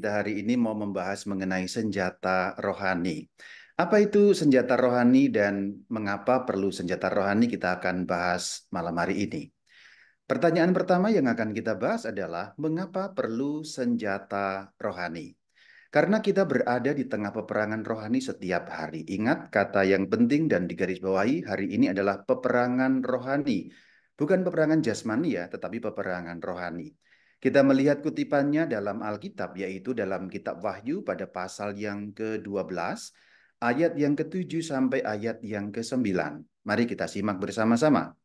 kita hari ini mau membahas mengenai senjata rohani. Apa itu senjata rohani dan mengapa perlu senjata rohani kita akan bahas malam hari ini. Pertanyaan pertama yang akan kita bahas adalah mengapa perlu senjata rohani? Karena kita berada di tengah peperangan rohani setiap hari. Ingat kata yang penting dan digarisbawahi hari ini adalah peperangan rohani. Bukan peperangan jasmani ya, tetapi peperangan rohani. Kita melihat kutipannya dalam Alkitab, yaitu dalam kitab Wahyu pada pasal yang ke-12, ayat yang ke-7 sampai ayat yang ke-9. Mari kita simak bersama-sama.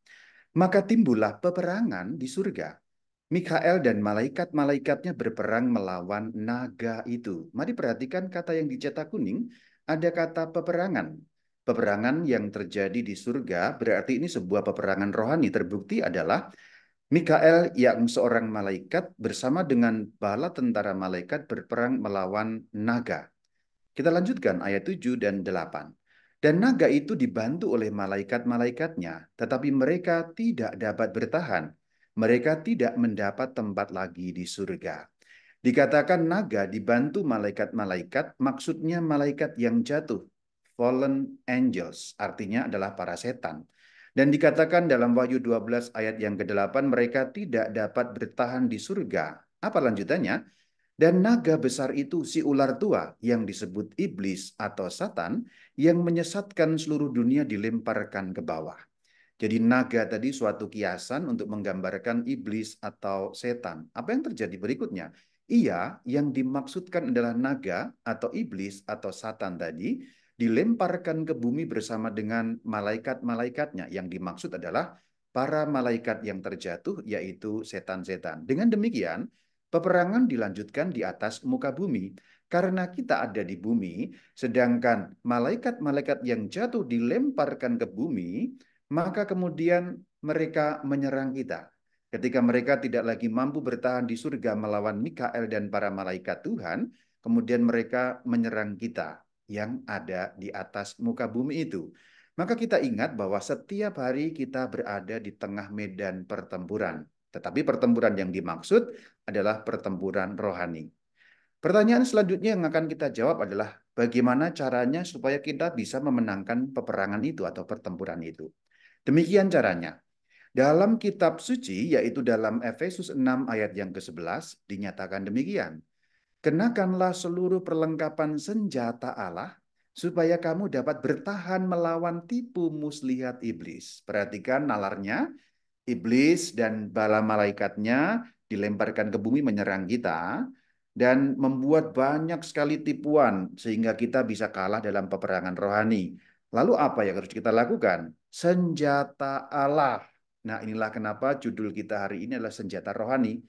Maka timbullah peperangan di surga. Mikael dan malaikat-malaikatnya berperang melawan naga itu. Mari perhatikan kata yang dicetak kuning, ada kata peperangan. Peperangan yang terjadi di surga berarti ini sebuah peperangan rohani. Terbukti adalah Mikael yang seorang malaikat bersama dengan bala tentara malaikat berperang melawan naga. Kita lanjutkan ayat 7 dan 8. Dan naga itu dibantu oleh malaikat-malaikatnya, tetapi mereka tidak dapat bertahan. Mereka tidak mendapat tempat lagi di surga. Dikatakan naga dibantu malaikat-malaikat, maksudnya malaikat yang jatuh. Fallen angels, artinya adalah para setan. Dan dikatakan dalam Wahyu 12 ayat yang ke-8, mereka tidak dapat bertahan di surga. Apa lanjutannya? Dan naga besar itu si ular tua yang disebut iblis atau satan yang menyesatkan seluruh dunia dilemparkan ke bawah. Jadi naga tadi suatu kiasan untuk menggambarkan iblis atau setan. Apa yang terjadi berikutnya? Ia yang dimaksudkan adalah naga atau iblis atau satan tadi dilemparkan ke bumi bersama dengan malaikat-malaikatnya. Yang dimaksud adalah para malaikat yang terjatuh yaitu setan-setan. Dengan demikian, peperangan dilanjutkan di atas muka bumi. Karena kita ada di bumi, sedangkan malaikat-malaikat yang jatuh dilemparkan ke bumi, maka kemudian mereka menyerang kita. Ketika mereka tidak lagi mampu bertahan di surga melawan Mikael dan para malaikat Tuhan, kemudian mereka menyerang kita yang ada di atas muka bumi itu. Maka kita ingat bahwa setiap hari kita berada di tengah medan pertempuran. Tetapi pertempuran yang dimaksud adalah pertempuran rohani. Pertanyaan selanjutnya yang akan kita jawab adalah bagaimana caranya supaya kita bisa memenangkan peperangan itu atau pertempuran itu. Demikian caranya. Dalam kitab suci, yaitu dalam Efesus 6 ayat yang ke-11, dinyatakan demikian. Kenakanlah seluruh perlengkapan senjata Allah, supaya kamu dapat bertahan melawan tipu muslihat iblis. Perhatikan nalarnya, iblis dan bala malaikatnya dilemparkan ke bumi menyerang kita, dan membuat banyak sekali tipuan, sehingga kita bisa kalah dalam peperangan rohani. Lalu apa yang harus kita lakukan? Senjata Allah. Nah, inilah kenapa judul kita hari ini adalah senjata rohani.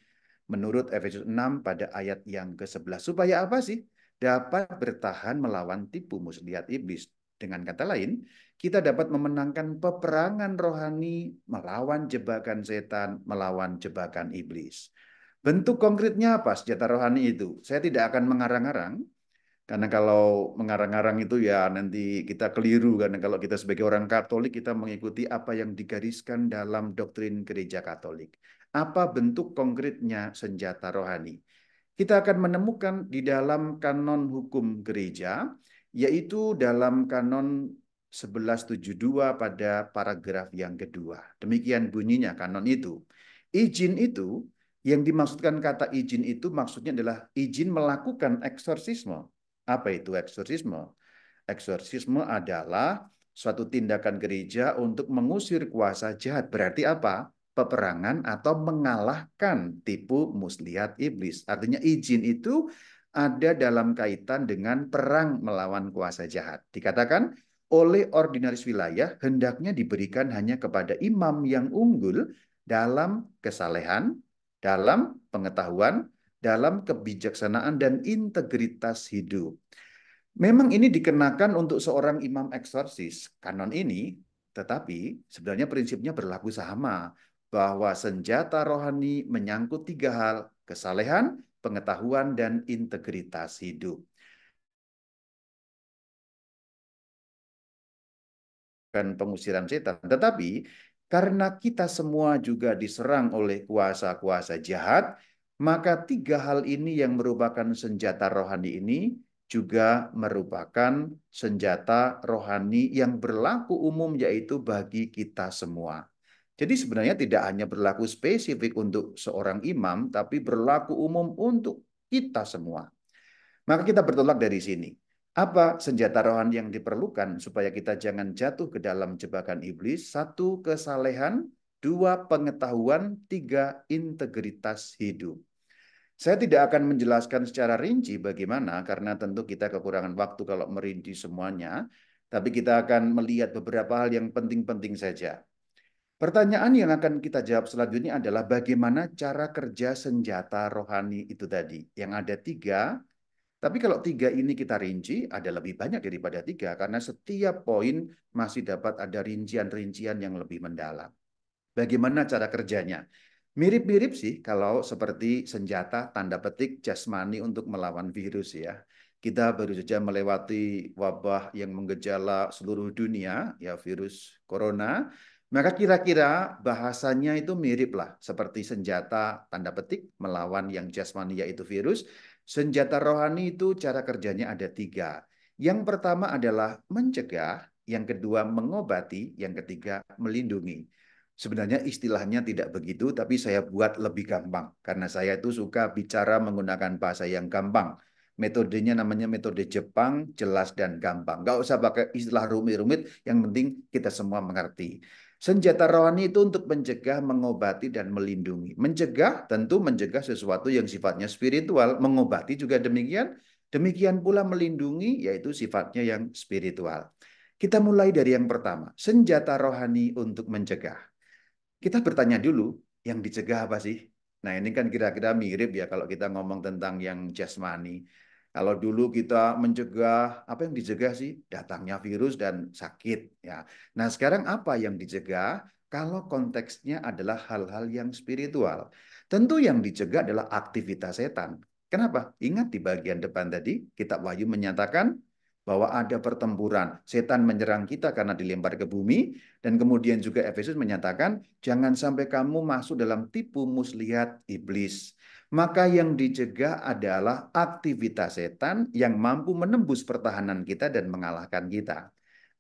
Menurut Efesus 6 pada ayat yang ke-11. Supaya apa sih? Dapat bertahan melawan tipu muslihat iblis. Dengan kata lain, kita dapat memenangkan peperangan rohani melawan jebakan setan, melawan jebakan iblis. Bentuk konkretnya apa senjata rohani itu? Saya tidak akan mengarang-arang, karena kalau mengarang-arang itu ya nanti kita keliru, karena kalau kita sebagai orang Katolik kita mengikuti apa yang digariskan dalam doktrin Gereja Katolik. Apa bentuk konkretnya senjata rohani? Kita akan menemukan di dalam kanon hukum gereja, yaitu dalam kanon 1172 pada paragraf yang kedua. Demikian bunyinya kanon itu. Izin itu, yang dimaksudkan kata izin itu maksudnya adalah izin melakukan eksorsisme. Apa itu eksorsisme? Eksorsisme adalah suatu tindakan gereja untuk mengusir kuasa jahat. Berarti apa? Peperangan atau mengalahkan tipu muslihat iblis. Artinya izin itu ada dalam kaitan dengan perang melawan kuasa jahat. Dikatakan oleh ordinaris wilayah hendaknya diberikan hanya kepada imam yang unggul dalam kesalehan, dalam pengetahuan, dalam kebijaksanaan dan integritas hidup. Memang ini dikenakan untuk seorang imam eksorsis, kanon ini, tetapi sebenarnya prinsipnya berlaku sama, bahwa senjata rohani menyangkut tiga hal, kesalehan, pengetahuan, dan integritas hidup. Dan pengusiran setan. Tetapi karena kita semua juga diserang oleh kuasa-kuasa jahat, Maka tiga hal ini yang merupakan senjata rohani ini juga merupakan senjata rohani yang berlaku umum, yaitu bagi kita semua. Jadi sebenarnya tidak hanya berlaku spesifik untuk seorang imam, tapi berlaku umum untuk kita semua. Maka kita bertolak dari sini. Apa senjata rohani yang diperlukan supaya kita jangan jatuh ke dalam jebakan iblis? Satu, kesalehan. Dua, pengetahuan. Tiga, integritas hidup. Saya tidak akan menjelaskan secara rinci bagaimana, karena tentu kita kekurangan waktu kalau merinci semuanya. Tapi kita akan melihat beberapa hal yang penting-penting saja. Pertanyaan yang akan kita jawab selanjutnya adalah bagaimana cara kerja senjata rohani itu tadi. Yang ada tiga, tapi kalau tiga ini kita rinci, ada lebih banyak daripada tiga, karena setiap poin masih dapat ada rincian-rincian yang lebih mendalam. Bagaimana cara kerjanya? Mirip-mirip sih kalau seperti senjata tanda petik jasmani untuk melawan virus ya. Kita baru saja melewati wabah yang menggejala seluruh dunia, ya virus corona. Maka kira-kira bahasanya itu mirip lah seperti senjata tanda petik melawan yang jasmani yaitu virus. Senjata rohani itu cara kerjanya ada tiga. Yang pertama adalah mencegah, yang kedua mengobati, yang ketiga melindungi. Sebenarnya istilahnya tidak begitu, tapi saya buat lebih gampang. Karena saya itu suka bicara menggunakan bahasa yang gampang. Metodenya namanya metode Jepang, jelas dan gampang. Nggak usah pakai istilah rumit-rumit, yang penting kita semua mengerti. Senjata rohani itu untuk mencegah, mengobati, dan melindungi. Mencegah tentu mencegah sesuatu yang sifatnya spiritual. Mengobati juga demikian. Demikian pula melindungi, yaitu sifatnya yang spiritual. Kita mulai dari yang pertama, senjata rohani untuk mencegah. Kita bertanya dulu, yang dicegah apa sih? Nah, ini kan kira-kira mirip ya kalau kita ngomong tentang yang jasmani. Kalau dulu kita mencegah, apa yang dicegah sih? Datangnya virus dan sakit. Ya. Nah, sekarang apa yang dicegah? Kalau konteksnya adalah hal-hal yang spiritual. Tentu yang dicegah adalah aktivitas setan. Kenapa? Ingat di bagian depan tadi, Kitab Wahyu menyatakan bahwa ada pertempuran. Setan menyerang kita karena dilempar ke bumi, dan kemudian juga Efesus menyatakan, jangan sampai kamu masuk dalam tipu muslihat iblis. Maka yang dicegah adalah aktivitas setan yang mampu menembus pertahanan kita dan mengalahkan kita.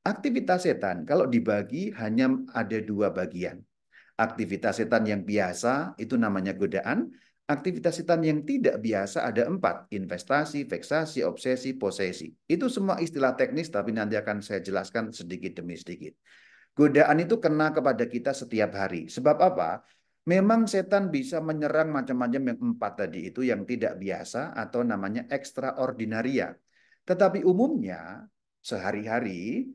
Aktivitas setan kalau dibagi hanya ada dua bagian. Aktivitas setan yang biasa itu namanya godaan. Aktivitas setan yang tidak biasa ada empat. Investasi, veksasi, obsesi, posesi. Itu semua istilah teknis, tapi nanti akan saya jelaskan sedikit demi sedikit. Godaan itu kena kepada kita setiap hari. Sebab apa? Memang setan bisa menyerang macam-macam yang empat tadi itu yang tidak biasa atau namanya extraordinaria. Tetapi umumnya sehari-hari,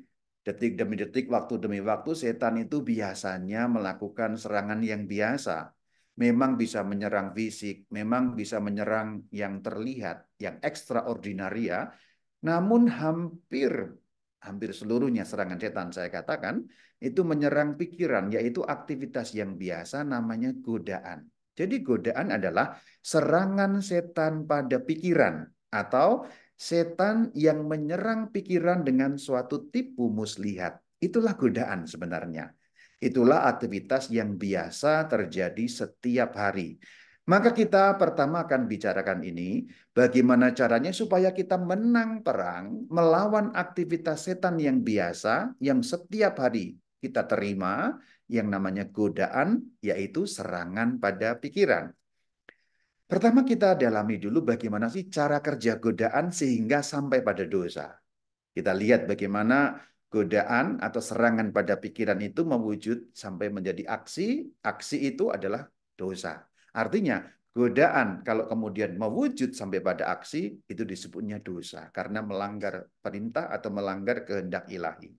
detik demi detik, waktu demi waktu, setan itu biasanya melakukan serangan yang biasa. Memang bisa menyerang fisik, memang bisa menyerang yang terlihat, yang extraordinaria, namun hampir seluruhnya serangan setan saya katakan itu menyerang pikiran, yaitu aktivitas yang biasa namanya godaan. Jadi godaan adalah serangan setan pada pikiran atau setan yang menyerang pikiran dengan suatu tipu muslihat. Itulah godaan sebenarnya. Itulah aktivitas yang biasa terjadi setiap hari. Maka kita pertama akan bicarakan ini, bagaimana caranya supaya kita menang perang melawan aktivitas setan yang biasa, yang setiap hari kita terima, yang namanya godaan, yaitu serangan pada pikiran. Pertama kita dalami dulu bagaimana sih cara kerja godaan sehingga sampai pada dosa. Kita lihat bagaimana godaan atau serangan pada pikiran itu mewujud sampai menjadi aksi. Aksi itu adalah dosa. Artinya, godaan kalau kemudian mewujud sampai pada aksi, itu disebutnya dosa. Karena melanggar perintah atau melanggar kehendak ilahi.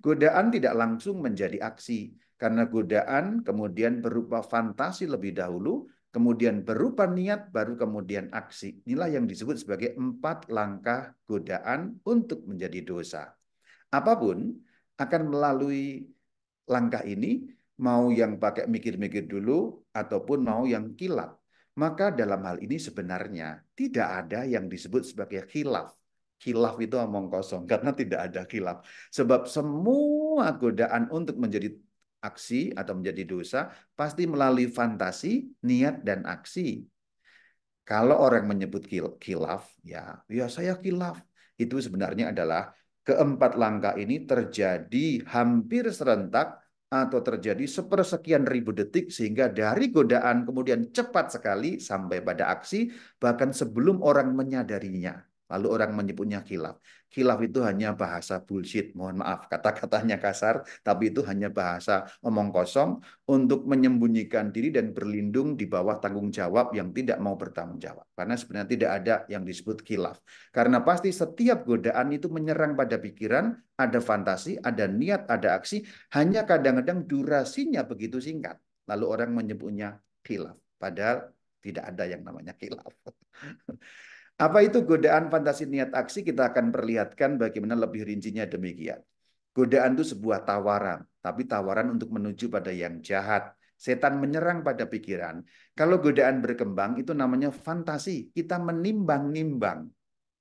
Godaan tidak langsung menjadi aksi, karena godaan kemudian berupa fantasi lebih dahulu, kemudian berupa niat, baru kemudian aksi. Inilah yang disebut sebagai 4 langkah godaan untuk menjadi dosa. Apapun akan melalui langkah ini, mau yang pakai mikir-mikir dulu, ataupun mau yang kilaf. Maka dalam hal ini sebenarnya tidak ada yang disebut sebagai khilaf. Khilaf itu omong kosong, karena tidak ada khilaf. Sebab semua godaan untuk menjadi aksi atau menjadi dosa, pasti melalui fantasi, niat, dan aksi. Kalau orang menyebut khilaf, ya saya khilaf. Itu sebenarnya adalah keempat langkah ini terjadi hampir serentak atau terjadi sepersekian ribu detik sehingga dari godaan kemudian cepat sekali sampai pada aksi bahkan sebelum orang menyadarinya. Lalu orang menyebutnya khilaf. Khilaf itu hanya bahasa bullshit, mohon maaf kata-katanya kasar, tapi itu hanya bahasa omong kosong untuk menyembunyikan diri dan berlindung di bawah tanggung jawab yang tidak mau bertanggung jawab. Karena sebenarnya tidak ada yang disebut khilaf. Karena pasti setiap godaan itu menyerang pada pikiran, ada fantasi, ada niat, ada aksi, hanya kadang-kadang durasinya begitu singkat. Lalu orang menyebutnya khilaf. Padahal tidak ada yang namanya khilaf. Apa itu godaan, fantasi, niat, aksi? Kita akan perlihatkan bagaimana lebih rincinya demikian. Godaan itu sebuah tawaran, tapi tawaran untuk menuju pada yang jahat. Setan menyerang pada pikiran. Kalau godaan berkembang, itu namanya fantasi. Kita menimbang-nimbang.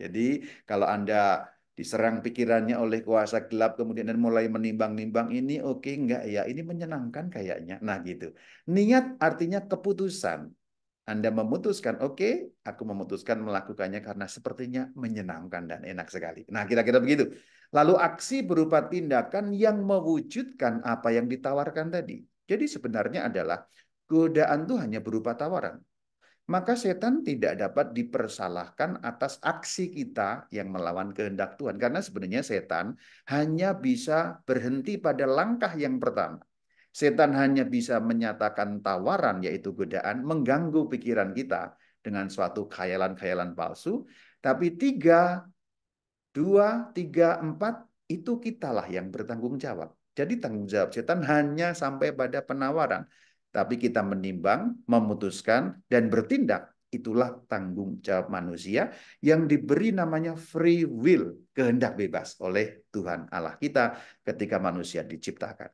Jadi, kalau Anda diserang pikirannya oleh kuasa gelap, kemudian mulai menimbang-nimbang, ini oke enggak ya? Ini menyenangkan kayaknya. Nah, gitu. Niat artinya keputusan. Anda memutuskan, oke, aku memutuskan melakukannya karena sepertinya menyenangkan dan enak sekali. Nah, kira-kira begitu. Lalu aksi berupa tindakan yang mewujudkan apa yang ditawarkan tadi. Jadi sebenarnya adalah godaan itu hanya berupa tawaran. Maka setan tidak dapat dipersalahkan atas aksi kita yang melawan kehendak Tuhan. Karena sebenarnya setan hanya bisa berhenti pada langkah yang pertama. Setan hanya bisa menyatakan tawaran, yaitu godaan, mengganggu pikiran kita dengan suatu khayalan-khayalan palsu. Tapi 3, 2, 3, 4, itu kitalah yang bertanggung jawab. Jadi tanggung jawab setan hanya sampai pada penawaran. Tapi kita menimbang, memutuskan, dan bertindak. Itulah tanggung jawab manusia yang diberi namanya free will, kehendak bebas oleh Tuhan Allah kita ketika manusia diciptakan.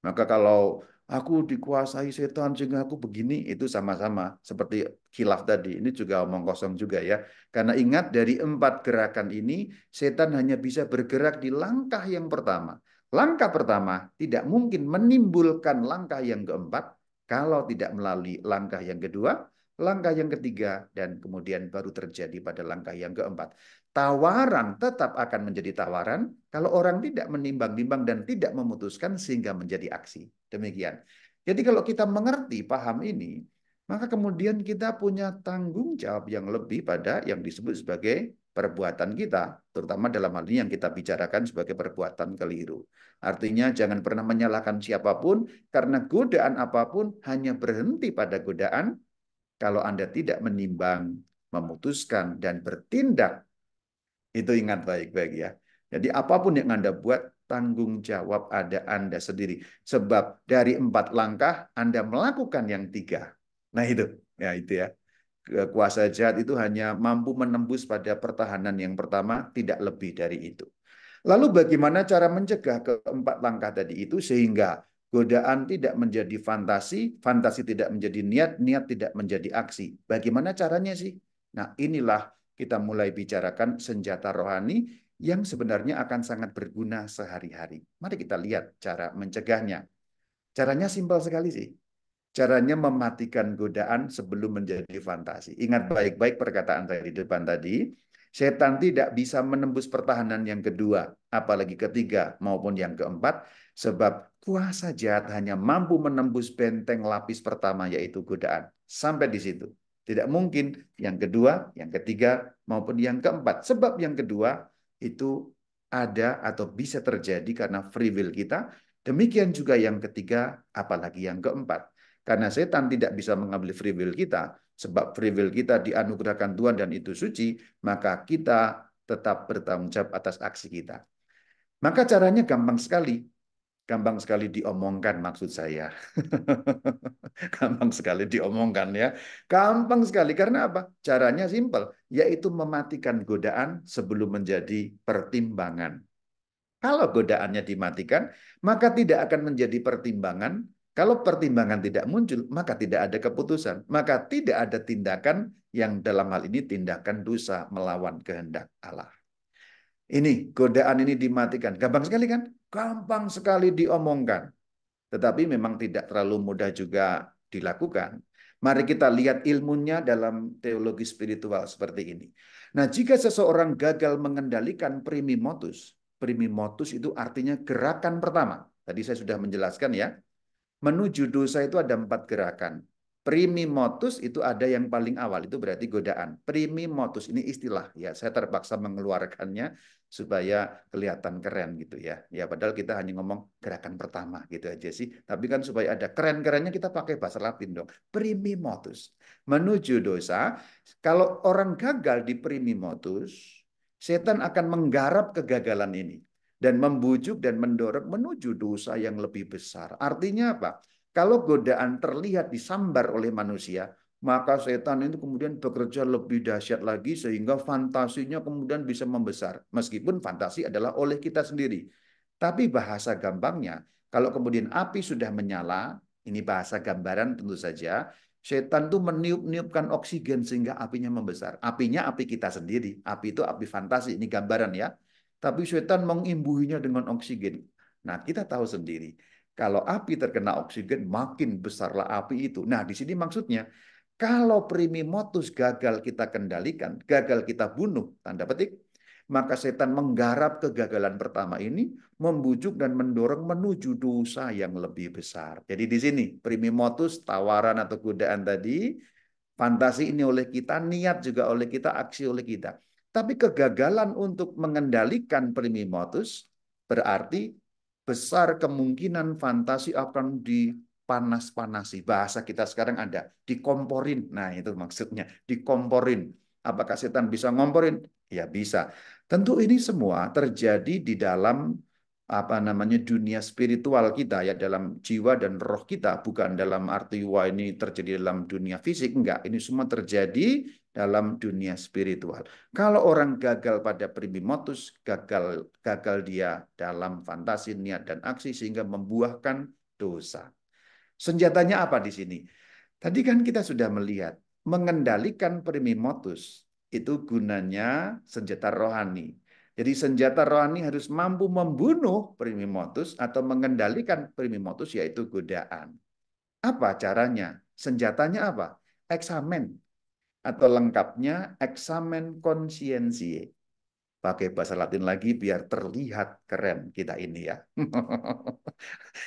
Maka kalau aku dikuasai setan sehingga aku begini, itu sama-sama seperti khilaf tadi. Ini juga omong kosong juga ya. Karena ingat dari 4 gerakan ini, setan hanya bisa bergerak di langkah yang pertama. Langkah pertama tidak mungkin menimbulkan langkah yang keempat kalau tidak melalui langkah yang kedua, langkah yang ketiga, dan kemudian baru terjadi pada langkah yang keempat. Tawaran tetap akan menjadi tawaran kalau orang tidak menimbang-nimbang dan tidak memutuskan sehingga menjadi aksi. Demikian. Jadi kalau kita mengerti, paham ini, maka kemudian kita punya tanggung jawab yang lebih pada yang disebut sebagai perbuatan kita, terutama dalam hal ini yang kita bicarakan sebagai perbuatan keliru. Artinya jangan pernah menyalahkan siapapun, karena godaan apapun hanya berhenti pada godaan kalau Anda tidak menimbang, memutuskan, dan bertindak. Itu ingat baik-baik ya. Jadi apapun yang Anda buat, tanggung jawab ada Anda sendiri. Sebab dari 4 langkah, Anda melakukan yang 3. Nah itu, ya itu ya. Kuasa jahat itu hanya mampu menembus pada pertahanan yang pertama, tidak lebih dari itu. Lalu bagaimana cara mencegah keempat langkah tadi itu sehingga godaan tidak menjadi fantasi, fantasi tidak menjadi niat, niat tidak menjadi aksi. Bagaimana caranya sih? Nah, inilah kita mulai bicarakan senjata rohani yang sebenarnya akan sangat berguna sehari-hari. Mari kita lihat cara mencegahnya. Caranya simpel sekali sih. Caranya mematikan godaan sebelum menjadi fantasi. Ingat baik-baik perkataan saya di depan tadi. Setan tidak bisa menembus pertahanan yang kedua, apalagi ketiga maupun yang keempat, sebab kuasa jahat hanya mampu menembus benteng lapis pertama, yaitu godaan. Sampai di situ. Tidak mungkin yang kedua, yang ketiga, maupun yang keempat. Sebab yang kedua itu ada atau bisa terjadi karena free will kita. Demikian juga yang ketiga, apalagi yang keempat. Karena setan tidak bisa mengambil free will kita, sebab free will kita dianugerahkan Tuhan dan itu suci, maka kita tetap bertanggung jawab atas aksi kita. Maka caranya gampang sekali. Gampang sekali diomongkan maksud saya. Gampang sekali diomongkan ya. Gampang sekali. Karena apa? Caranya simpel, yaitu mematikan godaan sebelum menjadi pertimbangan. Kalau godaannya dimatikan, maka tidak akan menjadi pertimbangan. Kalau pertimbangan tidak muncul, maka tidak ada keputusan. Maka tidak ada tindakan yang dalam hal ini tindakan dosa melawan kehendak Allah. Ini, godaan ini dimatikan. Gampang sekali kan? Gampang sekali diomongkan. Tetapi memang tidak terlalu mudah juga dilakukan. Mari kita lihat ilmunya dalam teologi spiritual seperti ini. Nah, jika seseorang gagal mengendalikan primi motus itu artinya gerakan pertama. Tadi saya sudah menjelaskan ya. Menuju dosa itu ada 4 gerakan. Primi motus itu ada yang paling awal, itu berarti godaan. Primi motus ini istilah ya, saya terpaksa mengeluarkannya supaya kelihatan keren gitu ya. Ya padahal kita hanya ngomong gerakan pertama gitu aja sih. Tapi kan supaya ada keren-kerennya kita pakai bahasa Latin dong. Primi motus. Menuju dosa, kalau orang gagal di primi motus, setan akan menggarap kegagalan ini dan membujuk dan mendorong menuju dosa yang lebih besar. Artinya apa? Kalau godaan terlihat disambar oleh manusia, maka setan itu kemudian bekerja lebih dahsyat lagi sehingga fantasinya kemudian bisa membesar. Meskipun fantasi adalah oleh kita sendiri. Tapi bahasa gampangnya, kalau kemudian api sudah menyala, ini bahasa gambaran tentu saja, setan tuh meniup-niupkan oksigen sehingga apinya membesar. Apinya api kita sendiri. Api itu api fantasi. Ini gambaran ya. Tapi setan mengimbuhinya dengan oksigen. Nah, kita tahu sendiri, kalau api terkena oksigen, makin besarlah api itu. Nah, di sini maksudnya, kalau primimotus gagal kita kendalikan, gagal kita bunuh, tanda petik, maka setan menggarap kegagalan pertama ini, membujuk dan mendorong menuju dosa yang lebih besar. Jadi di sini, primimotus, tawaran atau godaan tadi, fantasi ini oleh kita, niat juga oleh kita, aksi oleh kita. Tapi kegagalan untuk mengendalikan primimotus berarti besar kemungkinan fantasi akan dipanas-panasi. Bahasa kita sekarang ada, dikomporin. Nah, itu maksudnya, dikomporin. Apakah setan bisa ngomporin? Ya bisa. Tentu ini semua terjadi di dalam apa namanya dunia spiritual kita ya, dalam jiwa dan roh kita, bukan dalam arti wah ini terjadi dalam dunia fisik, enggak, ini semua terjadi dalam dunia spiritual. Kalau orang gagal pada primimotus, gagal dia dalam fantasi, niat dan aksi sehingga membuahkan dosa. Senjatanya apa di sini? Tadi kan kita sudah melihat mengendalikan primimotus itu gunanya senjata rohani. Jadi senjata rohani harus mampu membunuh primimotus atau mengendalikan primimotus yaitu godaan. Apa caranya? Senjatanya apa? Eksamen atau lengkapnya eksamen konsiensie. Pakai bahasa Latin lagi biar terlihat keren kita ini ya.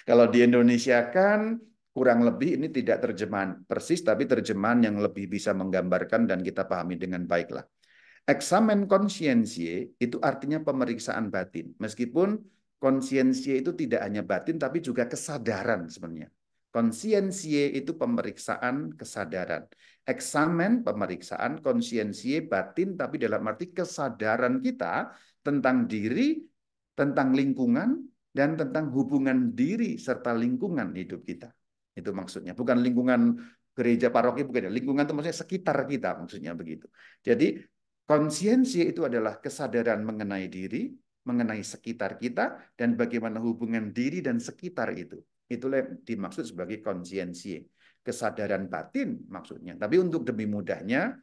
Kalau di Indonesia kan kurang lebih ini tidak terjemahan persis, tapi terjemahan yang lebih bisa menggambarkan dan kita pahami dengan baiklah. Eksamen konsiensie itu artinya pemeriksaan batin. Meskipun konsiensie itu tidak hanya batin, tapi juga kesadaran sebenarnya. Konsiensie itu pemeriksaan kesadaran. Eksamen pemeriksaan konsiensie batin, tapi dalam arti kesadaran kita tentang diri, tentang lingkungan, dan tentang hubungan diri serta lingkungan hidup kita. Itu maksudnya. Bukan lingkungan gereja paroki, bukan. Lingkungan itu maksudnya sekitar kita, maksudnya begitu. Jadi konsiensi itu adalah kesadaran mengenai diri, mengenai sekitar kita, dan bagaimana hubungan diri dan sekitar itu. Itulah yang dimaksud sebagai konsiensi. Kesadaran batin maksudnya. Tapi untuk demi mudahnya,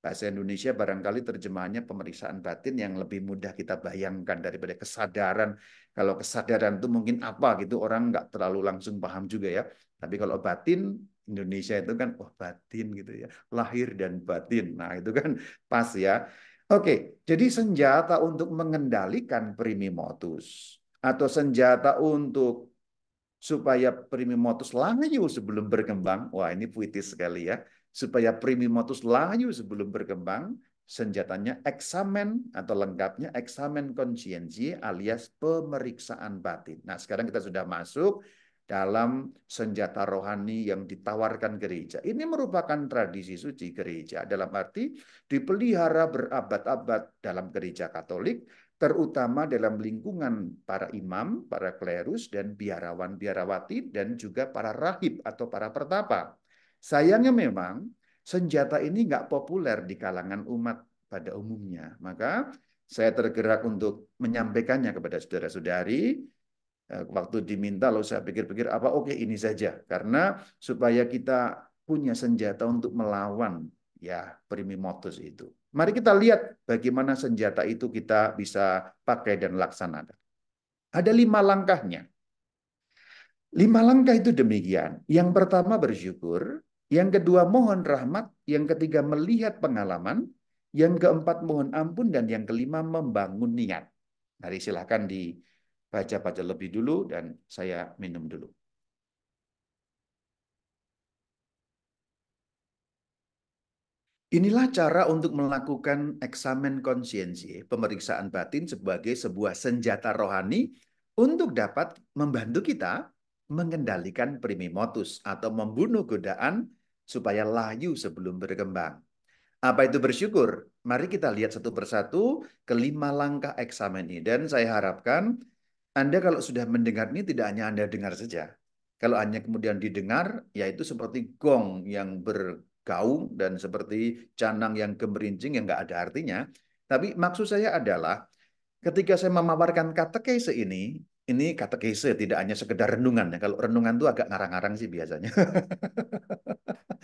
bahasa Indonesia barangkali terjemahannya pemeriksaan batin yang lebih mudah kita bayangkan daripada kesadaran. Kalau kesadaran itu mungkin apa gitu, orang nggak terlalu langsung paham juga ya. Tapi kalau batin, Indonesia itu kan, oh batin gitu ya. Lahir dan batin. Nah itu kan pas ya. Oke, jadi senjata untuk mengendalikan primimotus atau senjata untuk supaya primimotus layu sebelum berkembang. Wah, ini puitis sekali ya. Supaya primimotus layu sebelum berkembang, senjatanya eksamen atau lengkapnya eksamen konsiensi alias pemeriksaan batin. Nah, sekarang kita sudah masuk dalam senjata rohani yang ditawarkan gereja. Ini merupakan tradisi suci gereja, dalam arti dipelihara berabad-abad dalam gereja Katolik, terutama dalam lingkungan para imam, para klerus, dan biarawan-biarawati, dan juga para rahib atau para pertapa. Sayangnya memang senjata ini nggak populer di kalangan umat pada umumnya. Maka saya tergerak untuk menyampaikannya kepada saudara-saudari. Waktu diminta, lalu saya pikir-pikir apa, oke ini saja. Karena supaya kita punya senjata untuk melawan ya primimotus itu. Mari kita lihat bagaimana senjata itu kita bisa pakai dan laksanakan. Ada 5 langkahnya. 5 langkah itu demikian. Yang pertama bersyukur. Yang kedua mohon rahmat, yang ketiga melihat pengalaman, yang keempat mohon ampun, dan yang kelima membangun niat. Mari silahkan dibaca-baca lebih dulu dan saya minum dulu. Inilah cara untuk melakukan eksamen konsiensi, pemeriksaan batin sebagai sebuah senjata rohani untuk dapat membantu kita mengendalikan primimotus atau membunuh godaan supaya layu sebelum berkembang. Apa itu bersyukur? Mari kita lihat satu persatu kelima langkah eksamen ini. Dan saya harapkan Anda kalau sudah mendengar ini tidak hanya Anda dengar saja. Kalau hanya kemudian didengar, yaitu seperti gong yang bergaung dan seperti canang yang gemerincing yang nggak ada artinya. Tapi maksud saya adalah ketika saya memaparkan katekese ini katekese tidak hanya sekedar renungan ya. Kalau renungan itu agak ngarang-ngarang sih biasanya.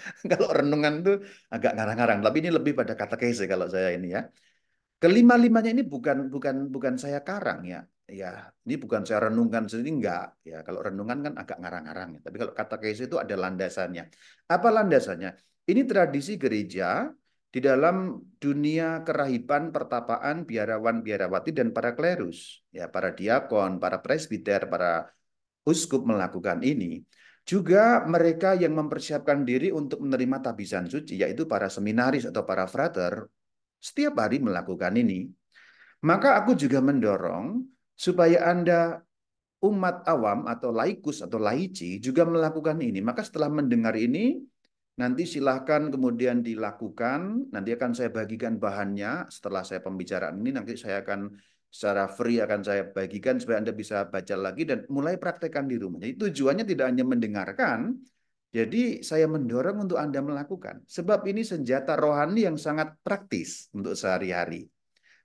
Kalau renungan tuh agak ngarang-ngarang, tapi ini lebih pada katekese kalau saya ini ya. Kelima-limanya ini bukan saya karang ya. Ya, ini bukan saya renungkan sendiri enggak ya. Kalau renungan kan agak ngarang-ngarang ya. Tapi kalau katekese itu ada landasannya. Apa landasannya? Ini tradisi gereja di dalam dunia kerahiban, pertapaan, biarawan, biarawati dan para klerus, ya, para diakon, para presbiter, para uskup melakukan ini. Juga mereka yang mempersiapkan diri untuk menerima tabisan suci, yaitu para seminaris atau para frater, setiap hari melakukan ini. Maka aku juga mendorong supaya Anda umat awam atau laikus atau laici juga melakukan ini. Maka setelah mendengar ini, nanti silahkan kemudian dilakukan. Nanti akan saya bagikan bahannya setelah saya pembicaraan ini. Nanti saya akan secara free akan saya bagikan supaya Anda bisa baca lagi dan mulai praktekkan di rumah. Jadi tujuannya tidak hanya mendengarkan, jadi saya mendorong untuk Anda melakukan. Sebab ini senjata rohani yang sangat praktis untuk sehari-hari.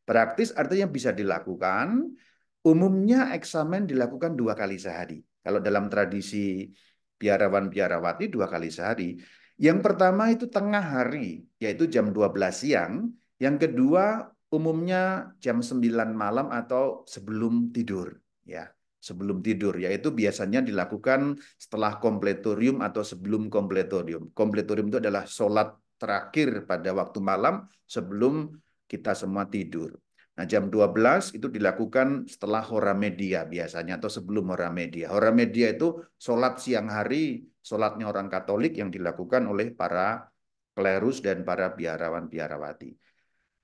Praktis artinya bisa dilakukan. Umumnya eksamen dilakukan 2 kali sehari. Kalau dalam tradisi biarawan biarawati 2 kali sehari. Yang pertama itu tengah hari, yaitu jam 12 siang. Yang kedua umumnya jam 9 malam atau sebelum tidur. Ya, sebelum tidur, yaitu biasanya dilakukan setelah kompletorium atau sebelum kompletorium. Kompletorium itu adalah sholat terakhir pada waktu malam sebelum kita semua tidur. Nah, jam 12 itu dilakukan setelah hora media biasanya atau sebelum hora media. Hora media itu sholat siang hari, sholatnya orang Katolik yang dilakukan oleh para klerus dan para biarawan biarawati.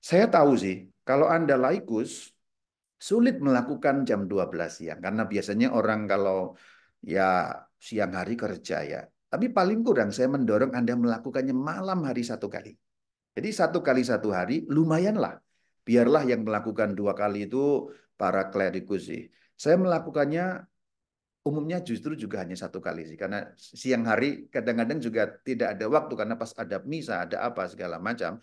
Saya tahu sih, kalau Anda laikus, sulit melakukan jam 12 siang. Karena biasanya orang kalau ya siang hari kerja ya. Tapi paling kurang saya mendorong Anda melakukannya malam hari 1 kali. Jadi 1 kali 1 hari lumayanlah. Biarlah yang melakukan 2 kali itu para klerikus sih. Saya melakukannya umumnya justru juga hanya 1 kali sih. Karena siang hari kadang-kadang juga tidak ada waktu karena pas ada misa, ada apa segala macam.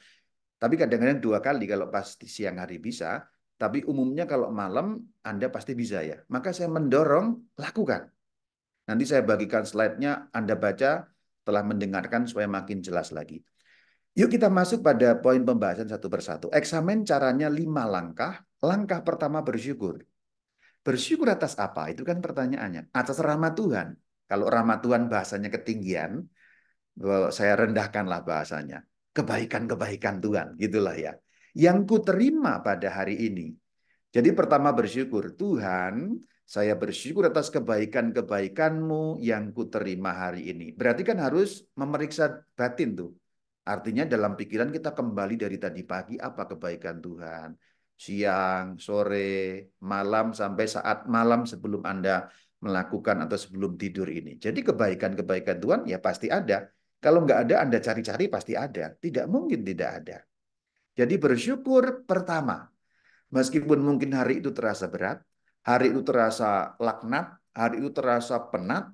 Tapi kadang-kadang 2 kali kalau pas di siang hari bisa. Tapi umumnya kalau malam Anda pasti bisa ya. Maka saya mendorong lakukan. Nanti saya bagikan slide-nya, Anda baca telah mendengarkan supaya makin jelas lagi. Yuk kita masuk pada poin pembahasan satu persatu. Eksamen caranya 5 langkah. Langkah pertama bersyukur. Bersyukur atas apa? Itu kan pertanyaannya. Atas rahmat Tuhan. Kalau rahmat Tuhan bahasanya ketinggian, saya rendahkanlah bahasanya. Kebaikan-kebaikan Tuhan, gitulah ya. Yang ku terima pada hari ini. Jadi pertama bersyukur, Tuhan, saya bersyukur atas kebaikan-kebaikan-Mu yang ku terima hari ini. Berarti kan harus memeriksa batin tuh. Artinya dalam pikiran kita kembali dari tadi pagi apa kebaikan Tuhan. Siang, sore, malam sampai saat malam sebelum Anda melakukan atau sebelum tidur ini. Jadi kebaikan-kebaikan Tuhan ya pasti ada. Kalau nggak ada Anda cari-cari pasti ada. Tidak mungkin tidak ada. Jadi bersyukur pertama. Meskipun mungkin hari itu terasa berat, hari itu terasa laknat, hari itu terasa penat,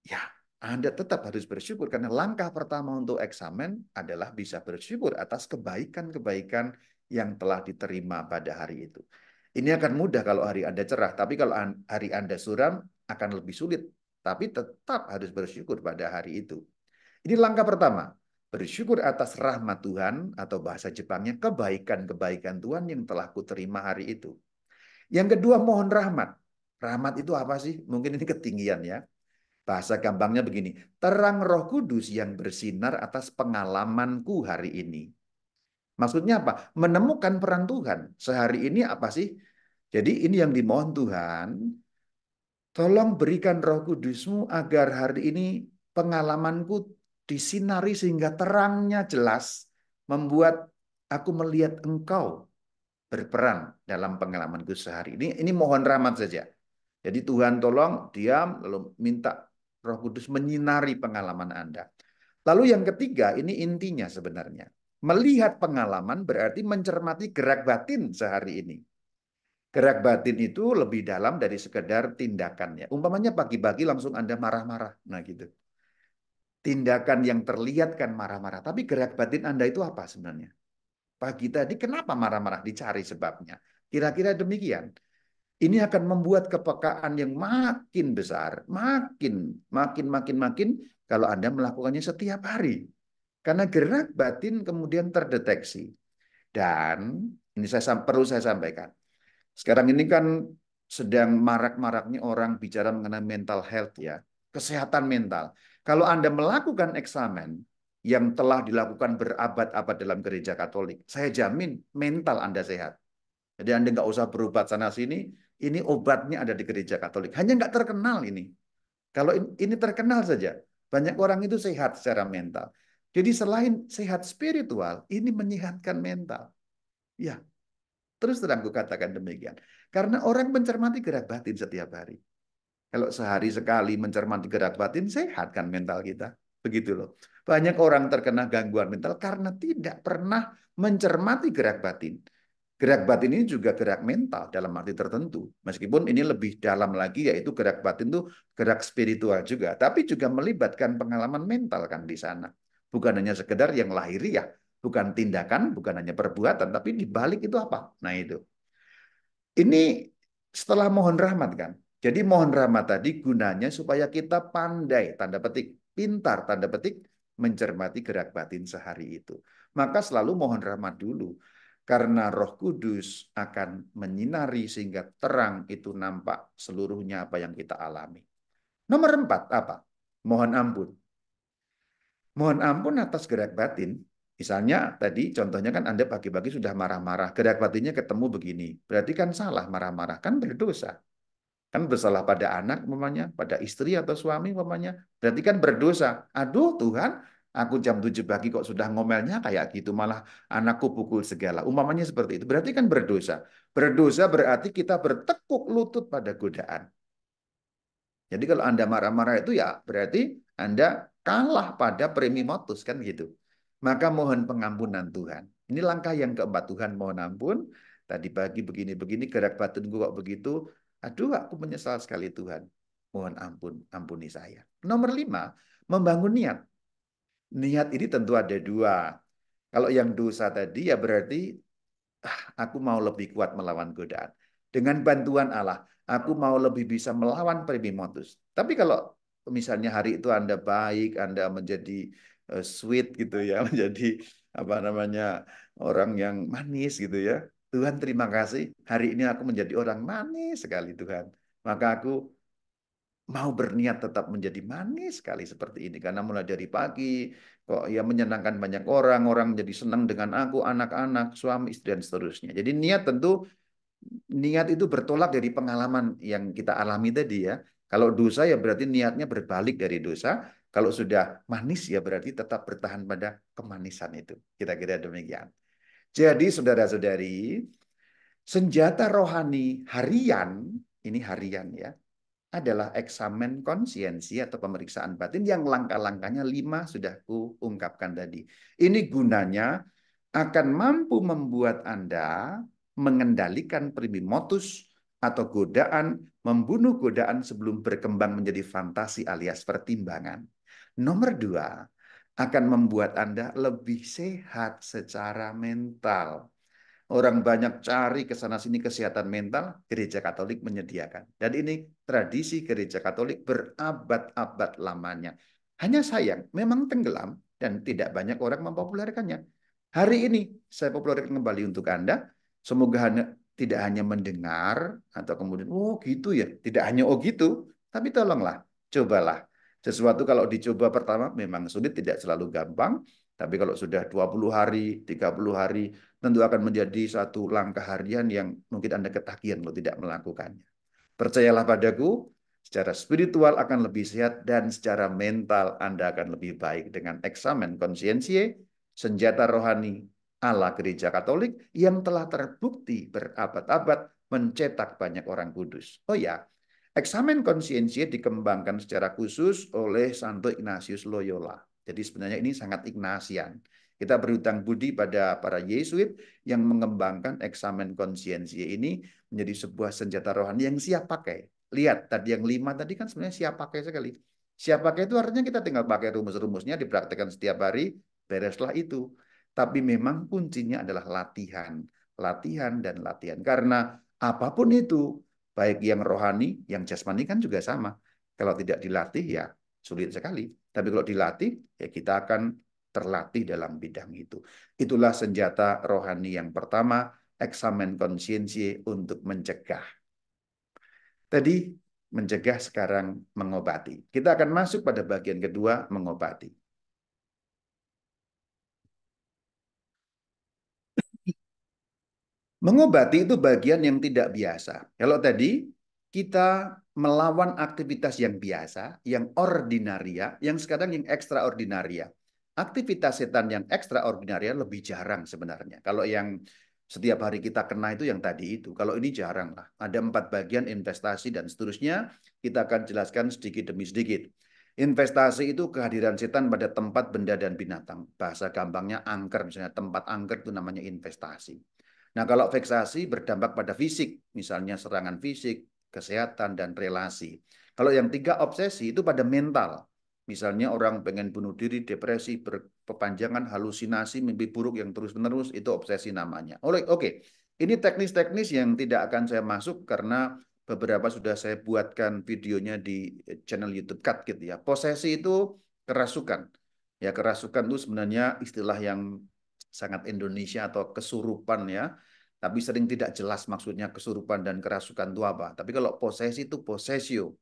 ya Anda tetap harus bersyukur karena langkah pertama untuk eksamen adalah bisa bersyukur atas kebaikan-kebaikan yang telah diterima pada hari itu. Ini akan mudah kalau hari Anda cerah, tapi kalau hari Anda suram akan lebih sulit. Tapi tetap harus bersyukur pada hari itu. Ini langkah pertama. Bersyukur atas rahmat Tuhan atau bahasa Jepangnya kebaikan-kebaikan Tuhan yang telah kuterima hari itu. Yang kedua mohon rahmat. Rahmat itu apa sih? Mungkin ini ketinggian ya. Bahasa gampangnya begini, terang Roh Kudus yang bersinar atas pengalamanku hari ini. Maksudnya apa? Menemukan peran Tuhan. Sehari ini apa sih? Jadi ini yang dimohon Tuhan, tolong berikan Roh Kudusmu agar hari ini pengalamanku disinari sehingga terangnya jelas, membuat aku melihat Engkau berperan dalam pengalamanku sehari ini. Ini mohon rahmat saja. Jadi Tuhan tolong diam, lalu minta Roh Kudus menyinari pengalaman Anda. Lalu yang ketiga, ini intinya sebenarnya. Melihat pengalaman berarti mencermati gerak batin sehari ini. Gerak batin itu lebih dalam dari sekedar tindakannya. Umpamanya pagi-pagi langsung Anda marah-marah. Nah gitu. Tindakan yang terlihat kan marah-marah. Tapi gerak batin Anda itu apa sebenarnya? Pagi tadi kenapa marah-marah? Dicari sebabnya. Kira-kira demikian. Ini akan membuat kepekaan yang makin besar, makin kalau Anda melakukannya setiap hari. Karena gerak batin kemudian terdeteksi. Dan ini perlu saya sampaikan. Sekarang ini kan sedang marak-maraknya orang bicara mengenai mental health ya, kesehatan mental. Kalau Anda melakukan eksamen yang telah dilakukan berabad-abad dalam gereja Katolik, saya jamin mental Anda sehat. Jadi Anda nggak usah berobat sana sini, ini obatnya ada di gereja Katolik. Hanya nggak terkenal ini. Kalau ini terkenal saja, banyak orang itu sehat secara mental. Jadi selain sehat spiritual, ini menyehatkan mental. Ya, terus terang aku katakan demikian. Karena orang mencermati gerak batin setiap hari. Kalau sehari sekali mencermati gerak batin, sehat kan mental kita. Begitu loh. Banyak orang terkena gangguan mental karena tidak pernah mencermati gerak batin. Gerak batin ini juga gerak mental dalam arti tertentu. Meskipun ini lebih dalam lagi, yaitu gerak batin itu gerak spiritual juga. Tapi juga melibatkan pengalaman mental kan di sana. Bukan hanya sekedar yang lahiriah. Bukan tindakan, bukan hanya perbuatan. Tapi di balik itu apa? Nah itu. Ini setelah mohon rahmat kan. Jadi mohon rahmat tadi gunanya supaya kita pandai, tanda petik, pintar, tanda petik, mencermati gerak batin sehari itu. Maka selalu mohon rahmat dulu. Karena Roh Kudus akan menyinari sehingga terang itu nampak seluruhnya apa yang kita alami. Nomor 4, apa? Mohon ampun. Mohon ampun atas gerak batin. Misalnya tadi contohnya kan Anda pagi-pagi sudah marah-marah. Gerak batinnya ketemu begini. Berarti kan salah marah-marah. Kan berdosa. Kan bersalah pada anak umpamanya, pada istri atau suami umpamanya. Berarti kan berdosa. Aduh Tuhan, aku jam 7 pagi kok sudah ngomelnya kayak gitu. Malah anakku pukul segala. Umpamanya seperti itu. Berarti kan berdosa. Berdosa berarti kita bertekuk lutut pada godaan. Jadi kalau Anda marah-marah itu ya berarti Anda kalah pada motus kan gitu. Maka mohon pengampunan Tuhan. Ini langkah yang keempat, Tuhan mohon ampun. Tadi pagi begini-begini gerak batinku kok begitu. Aduh aku menyesal sekali Tuhan. Mohon ampun, ampuni saya. Nomor 5, membangun niat. Niat ini tentu ada dua. Kalau yang dosa tadi ya berarti aku mau lebih kuat melawan godaan. Dengan bantuan Allah, aku mau lebih bisa melawan motus. Tapi kalau misalnya hari itu Anda baik, Anda menjadi sweet gitu ya, menjadi apa namanya orang yang manis gitu ya. Tuhan terima kasih, hari ini aku menjadi orang manis sekali Tuhan. Maka aku mau berniat tetap menjadi manis sekali seperti ini. Karena mulai dari pagi, kok ya menyenangkan banyak orang, orang menjadi senang dengan aku, anak-anak, suami, istri, dan seterusnya. Jadi niat itu bertolak dari pengalaman yang kita alami tadi ya. Kalau dosa ya berarti niatnya berbalik dari dosa. Kalau sudah manis ya berarti tetap bertahan pada kemanisan itu. Kira-kira demikian. Jadi saudara-saudari, senjata rohani harian, ini harian ya, adalah eksamen konsiensi atau pemeriksaan batin yang langkah-langkahnya 5 sudah kuungkapkan tadi. Ini gunanya akan mampu membuat Anda mengendalikan motus atau godaan, membunuh godaan sebelum berkembang menjadi fantasi alias pertimbangan. Nomor 2, akan membuat Anda lebih sehat secara mental. Orang banyak cari ke sana sini kesehatan mental, gereja Katolik menyediakan. Dan ini tradisi gereja Katolik berabad-abad lamanya. Hanya sayang, memang tenggelam dan tidak banyak orang mempopulerkannya. Hari ini saya populerkan kembali untuk Anda. Semoga tidak hanya mendengar atau kemudian oh gitu ya, tidak hanya oh gitu, tapi tolonglah, cobalah Sesuatu kalau dicoba pertama memang sulit, tidak selalu gampang, tapi kalau sudah 20 hari, 30 hari, tentu akan menjadi satu langkah harian yang mungkin Anda ketagihan kalau tidak melakukannya. Percayalah padaku, secara spiritual akan lebih sehat dan secara mental Anda akan lebih baik dengan eksamen konsiensie, senjata rohani ala Gereja Katolik yang telah terbukti berabad-abad mencetak banyak orang kudus. Oh ya, eksamen konsiensi dikembangkan secara khusus oleh Santo Ignatius Loyola. Jadi sebenarnya ini sangat Ignatian. Kita berhutang budi pada para Yesuit yang mengembangkan eksamen konsiensi ini menjadi sebuah senjata rohani yang siap pakai. Lihat, tadi yang 5 tadi kan sebenarnya siap pakai sekali. Siap pakai itu artinya kita tinggal pakai rumus-rumusnya, dipraktekkan setiap hari, bereslah itu. Tapi memang kuncinya adalah latihan. Latihan dan latihan. Karena apapun itu, baik yang rohani, yang jasmani kan juga sama. Kalau tidak dilatih ya sulit sekali. Tapi kalau dilatih ya kita akan terlatih dalam bidang itu. Itulah senjata rohani yang pertama, eksamen konsiensi untuk mencegah. Tadi mencegah, sekarang mengobati. Kita akan masuk pada bagian kedua, mengobati. Mengobati itu bagian yang tidak biasa. Kalau tadi kita melawan aktivitas yang biasa, yang ordinaria, yang sekarang yang ekstraordinaria. Aktivitas setan yang ekstraordinaria lebih jarang sebenarnya. Kalau yang setiap hari kita kena itu yang tadi itu. Kalau ini jarang lah. Ada 4 bagian investasi dan seterusnya. Kita akan jelaskan sedikit demi sedikit. Investasi itu kehadiran setan pada tempat, benda, dan binatang. Bahasa gampangnya angker, misalnya tempat angker itu namanya investasi. Nah, kalau veksasi berdampak pada fisik, misalnya serangan fisik, kesehatan, dan relasi. Kalau yang 3 obsesi itu pada mental. Misalnya orang pengen bunuh diri, depresi, berkepanjangan, halusinasi, mimpi buruk yang terus-menerus, itu obsesi namanya. Oke, ini teknis-teknis yang tidak akan saya masuk karena beberapa sudah saya buatkan videonya di channel YouTube Cut gitu ya. Posesi itu kerasukan. Ya, kerasukan itu sebenarnya istilah yang sangat Indonesia atau kesurupan ya. Tapi sering tidak jelas maksudnya kesurupan dan kerasukan itu apa. Tapi kalau posesi itu possessio.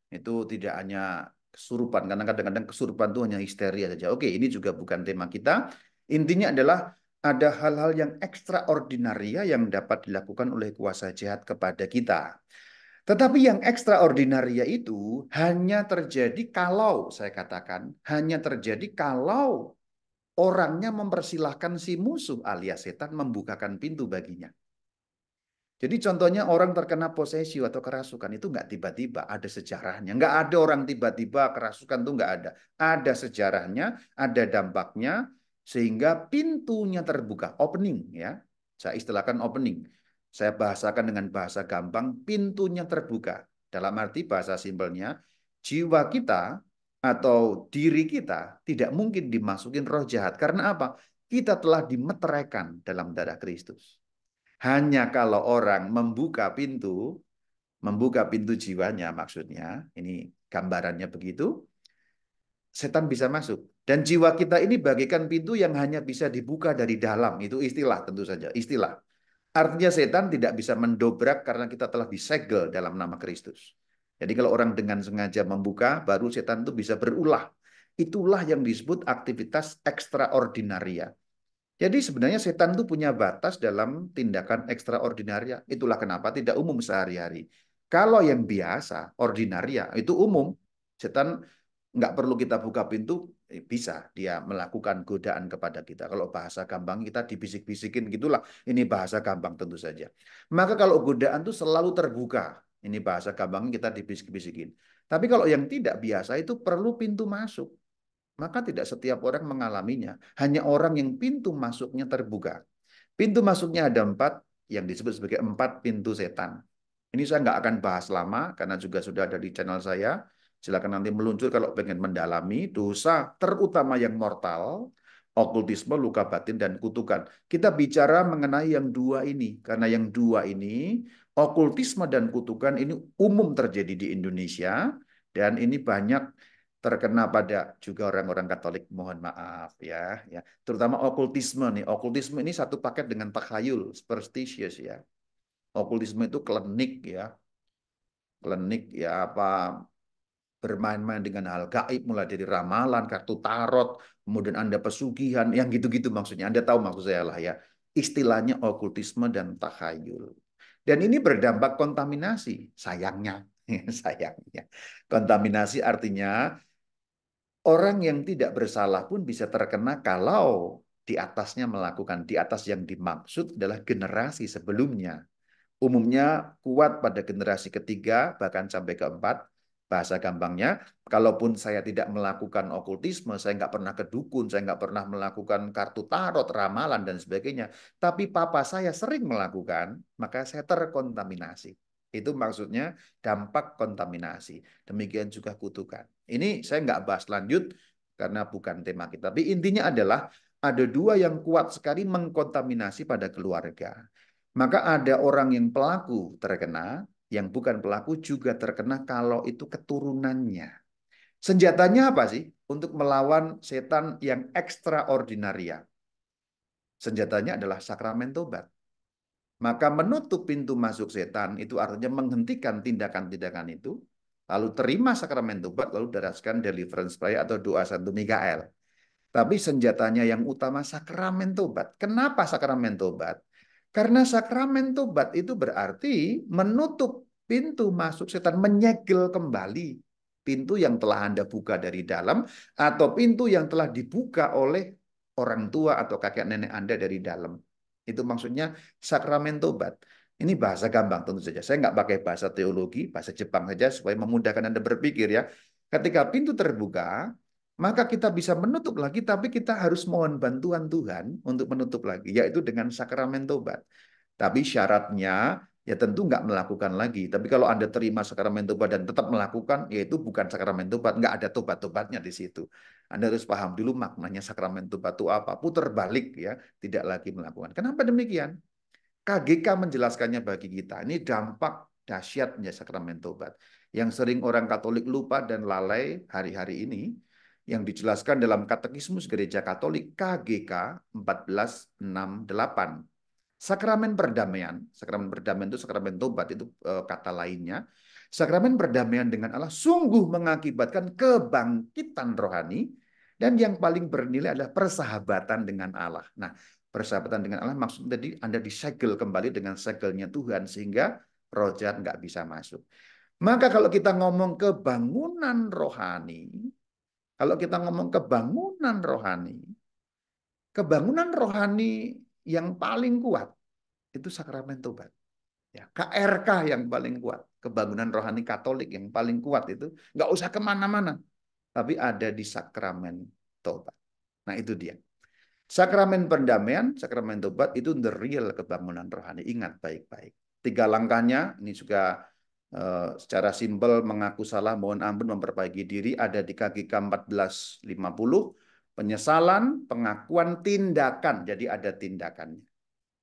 Itu tidak hanya kesurupan, karena kadang-kadang kesurupan itu hanya histeria saja. Oke, ini juga bukan tema kita. Intinya adalah ada hal-hal yang ekstraordinaria yang dapat dilakukan oleh kuasa jahat kepada kita. Tetapi yang ekstraordinaria itu hanya terjadi kalau, saya katakan, hanya terjadi kalau orangnya mempersilahkan si musuh alias setan membukakan pintu baginya. Jadi contohnya orang terkena posesi atau kerasukan itu nggak tiba-tiba, ada sejarahnya. Nggak ada orang tiba-tiba kerasukan itu nggak ada. Ada sejarahnya, ada dampaknya, sehingga pintunya terbuka, opening ya. Saya istilahkan opening. Saya bahasakan dengan bahasa gampang, pintunya terbuka. Dalam arti bahasa simpelnya, jiwa kita atau diri kita tidak mungkin dimasukin roh jahat. Karena apa? Kita telah dimeteraikan dalam darah Kristus. Hanya kalau orang membuka pintu jiwanya maksudnya, ini gambarannya begitu, setan bisa masuk. Dan jiwa kita ini bagaikan pintu yang hanya bisa dibuka dari dalam. Itu istilah tentu saja, istilah. Artinya setan tidak bisa mendobrak karena kita telah disegel dalam nama Kristus. Jadi kalau orang dengan sengaja membuka, baru setan itu bisa berulah. Itulah yang disebut aktivitas ekstraordinaria. Jadi sebenarnya setan itu punya batas dalam tindakan ekstraordinaria. Itulah kenapa tidak umum sehari-hari. Kalau yang biasa, ordinaria, itu umum. Setan nggak perlu kita buka pintu, bisa dia melakukan godaan kepada kita. Kalau bahasa gampang kita dibisik-bisikin gitulah. Ini bahasa gampang tentu saja. Maka kalau godaan itu selalu terbuka. Ini bahasa gampang kita dibisik-bisikin. Tapi kalau yang tidak biasa itu perlu pintu masuk. Maka tidak setiap orang mengalaminya. Hanya orang yang pintu masuknya terbuka. Pintu masuknya ada 4, yang disebut sebagai 4 pintu setan. Ini saya nggak akan bahas lama, karena juga sudah ada di channel saya. Silakan nanti meluncur kalau pengen mendalami dosa terutama yang mortal, okultisme, luka batin, dan kutukan. Kita bicara mengenai yang 2 ini, karena yang 2 ini, okultisme dan kutukan ini umum terjadi di Indonesia, dan ini banyak terkena pada juga orang-orang Katolik, mohon maaf ya, ya. Terutama okultisme nih. Okultisme ini satu paket dengan takhayul, superstitious ya. Okultisme itu klinik ya, apa bermain-main dengan hal gaib, mulai dari ramalan, kartu tarot, kemudian Anda pesugihan, yang gitu-gitu maksudnya. Anda tahu maksud saya lah ya. Istilahnya okultisme dan takhayul. Dan ini berdampak kontaminasi, sayangnya. Sayangnya. Kontaminasi artinya orang yang tidak bersalah pun bisa terkena kalau di atasnya melakukan, di atas yang dimaksud adalah generasi sebelumnya. Umumnya kuat pada generasi ketiga, bahkan sampai keempat. Bahasa gampangnya, kalaupun saya tidak melakukan okultisme, saya nggak pernah ke dukun, saya nggak pernah melakukan kartu tarot, ramalan, dan sebagainya. Tapi papa saya sering melakukan, maka saya terkontaminasi. Itu maksudnya dampak kontaminasi. Demikian juga kutukan. Ini saya nggak bahas lanjut karena bukan tema kita. Tapi intinya adalah ada dua yang kuat sekali mengkontaminasi pada keluarga. Maka ada orang yang pelaku terkena, yang bukan pelaku juga terkena kalau itu keturunannya. Senjatanya apa sih untuk melawan setan yang ekstraordinaria? Senjatanya adalah sakramen tobat. Maka menutup pintu masuk setan itu artinya menghentikan tindakan-tindakan itu, lalu terima sakramen tobat, lalu daraskan deliverance prayer atau doa Santo Mikael. Tapi senjatanya yang utama sakramen tobat. Kenapa sakramen tobat? Karena sakramen tobat itu berarti menutup pintu masuk setan, menyegel kembali pintu yang telah Anda buka dari dalam atau pintu yang telah dibuka oleh orang tua atau kakek nenek Anda dari dalam. Itu maksudnya sakramen tobat. Ini bahasa gampang tentu saja. Saya nggak pakai bahasa teologi, bahasa Jepang saja supaya memudahkan Anda berpikir ya. Ketika pintu terbuka, maka kita bisa menutup lagi, tapi kita harus mohon bantuan Tuhan untuk menutup lagi, yaitu dengan sakramen tobat. Tapi syaratnya ya tentu nggak melakukan lagi. Tapi kalau Anda terima sakramen tobat dan tetap melakukan, yaitu bukan sakramen tobat, nggak ada tobat-tobatnya di situ. Anda harus paham dulu maknanya sakramen tobat itu apa. Putar balik ya, tidak lagi melakukan. Kenapa demikian? KGK menjelaskannya bagi kita. Ini dampak dahsyatnya sakramen tobat. Yang sering orang Katolik lupa dan lalai hari-hari ini, yang dijelaskan dalam Katekismus Gereja Katolik KGK 1468. Sakramen perdamaian itu sakramen tobat itu kata lainnya. Sakramen perdamaian dengan Allah sungguh mengakibatkan kebangkitan rohani dan yang paling bernilai adalah persahabatan dengan Allah. Nah, persahabatan dengan Allah maksudnya tadi Anda disegel kembali dengan segelnya Tuhan sehingga roh jahat nggak bisa masuk. Maka kalau kita ngomong kebangunan rohani, kalau kita ngomong kebangunan rohani yang paling kuat itu sakramen tobat. Ya, KRK yang paling kuat, kebangunan rohani Katolik yang paling kuat itu nggak usah kemana-mana, tapi ada di sakramen tobat. Nah itu dia. Sakramen pendamaian, sakramen tobat itu the real kebangunan rohani. Ingat baik-baik. 3 langkahnya ini juga secara simpel mengaku salah, mohon ampun, memperbaiki diri ada di KGK 1450. Penyesalan, pengakuan, tindakan. Jadi ada tindakannya.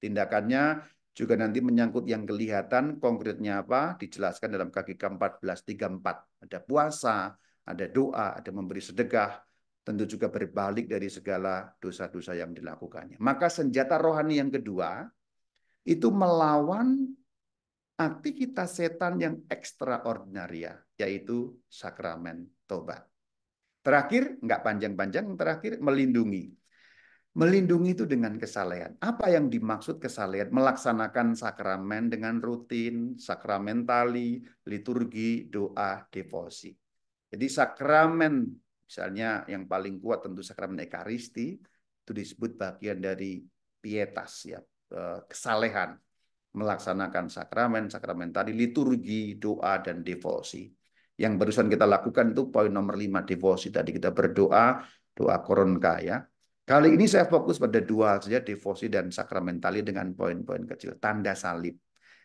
Tindakannya juga nanti menyangkut yang kelihatan, konkretnya apa, dijelaskan dalam KGK 1434. Ada puasa, ada doa, ada memberi sedekah, tentu juga berbalik dari segala dosa-dosa yang dilakukannya. Maka senjata rohani yang kedua, itu melawan aktivitas setan yang ekstraordinaria, yaitu sakramen tobat. Terakhir, nggak panjang-panjang, terakhir melindungi. Melindungi itu dengan kesalehan. Apa yang dimaksud kesalehan? Melaksanakan sakramen dengan rutin, sakramentali, liturgi, doa, devosi. Jadi sakramen, misalnya yang paling kuat tentu sakramen Ekaristi, itu disebut bagian dari pietas, ya, kesalehan. Melaksanakan sakramen, sakramentali, liturgi, doa, dan devosi. Yang barusan kita lakukan itu poin nomor 5, devosi. Tadi kita berdoa, doa koronka ya. Kali ini saya fokus pada 2 saja, devosi dan sakramentali dengan poin-poin kecil. Tanda salib.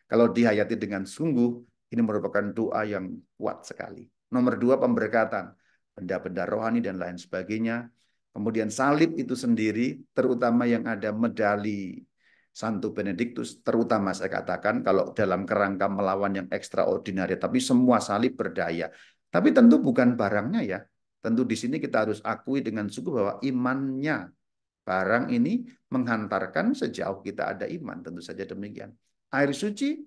Kalau dihayati dengan sungguh, ini merupakan doa yang kuat sekali. Nomor 2, pemberkatan. Benda-benda rohani dan lain sebagainya. Kemudian salib itu sendiri, terutama yang ada medali Santo Benediktus, terutama saya katakan kalau dalam kerangka melawan yang ekstraordinari, tapi semua salib berdaya. Tapi tentu bukan barangnya ya. Tentu di sini kita harus akui dengan sungguh bahwa imannya barang ini menghantarkan sejauh kita ada iman, tentu saja demikian. Air suci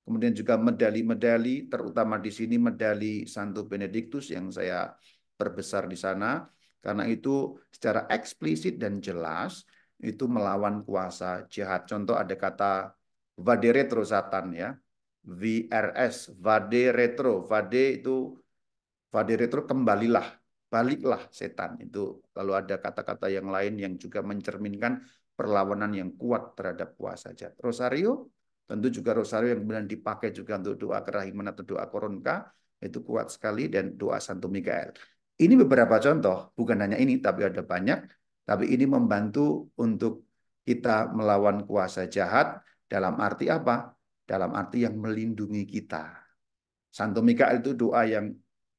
Kemudian juga medali-medali, terutama di sini medali Santo Benedictus yang saya perbesar di sana, karena itu secara eksplisit dan jelas itu melawan kuasa jahat. Contoh ada kata vade retro Satan ya, VRS, vade retro, vade itu Vade retro kembalilah, baliklah setan itu. Lalu ada kata-kata yang lain yang juga mencerminkan perlawanan yang kuat terhadap kuasa jahat. Rosario, tentu juga rosario yang kemudian dipakai juga untuk doa kerahiman atau doa koronka, itu kuat sekali, dan doa Santo Mikael. Ini beberapa contoh, bukan hanya ini, tapi ada banyak. Tapi ini membantu untuk kita melawan kuasa jahat dalam arti apa? Dalam arti yang melindungi kita. Santo Mikael itu doa yang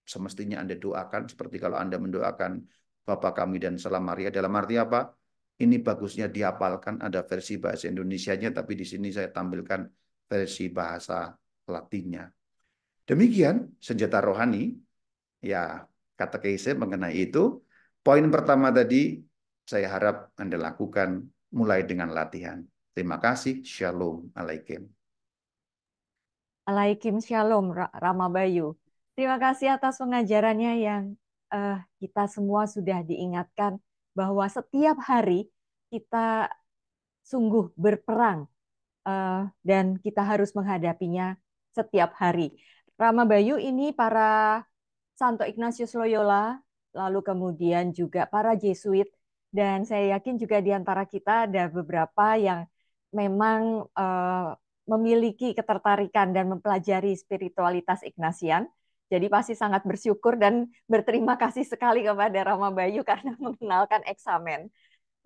semestinya Anda doakan, seperti kalau Anda mendoakan Bapa kami dan Salam Maria. Dalam arti apa? Ini bagusnya dihafalkan, ada versi bahasa Indonesianya, tapi di sini saya tampilkan versi bahasa Latinnya. Demikian senjata rohani, ya katekese mengenai itu. Poin pertama tadi, saya harap Anda lakukan mulai dengan latihan. Terima kasih. Shalom Alaikum. Alaikum Shalom, Rama Bayu. Terima kasih atas pengajarannya yang kita semua sudah diingatkan bahwa setiap hari kita sungguh berperang dan kita harus menghadapinya setiap hari. Rama Bayu ini para Santo Ignatius Loyola, lalu kemudian juga para Jesuit, dan saya yakin juga di antara kita ada beberapa yang memang memiliki ketertarikan dan mempelajari spiritualitas Ignatian. Jadi pasti sangat bersyukur dan berterima kasih sekali kepada Rama Bayu karena mengenalkan eksamen.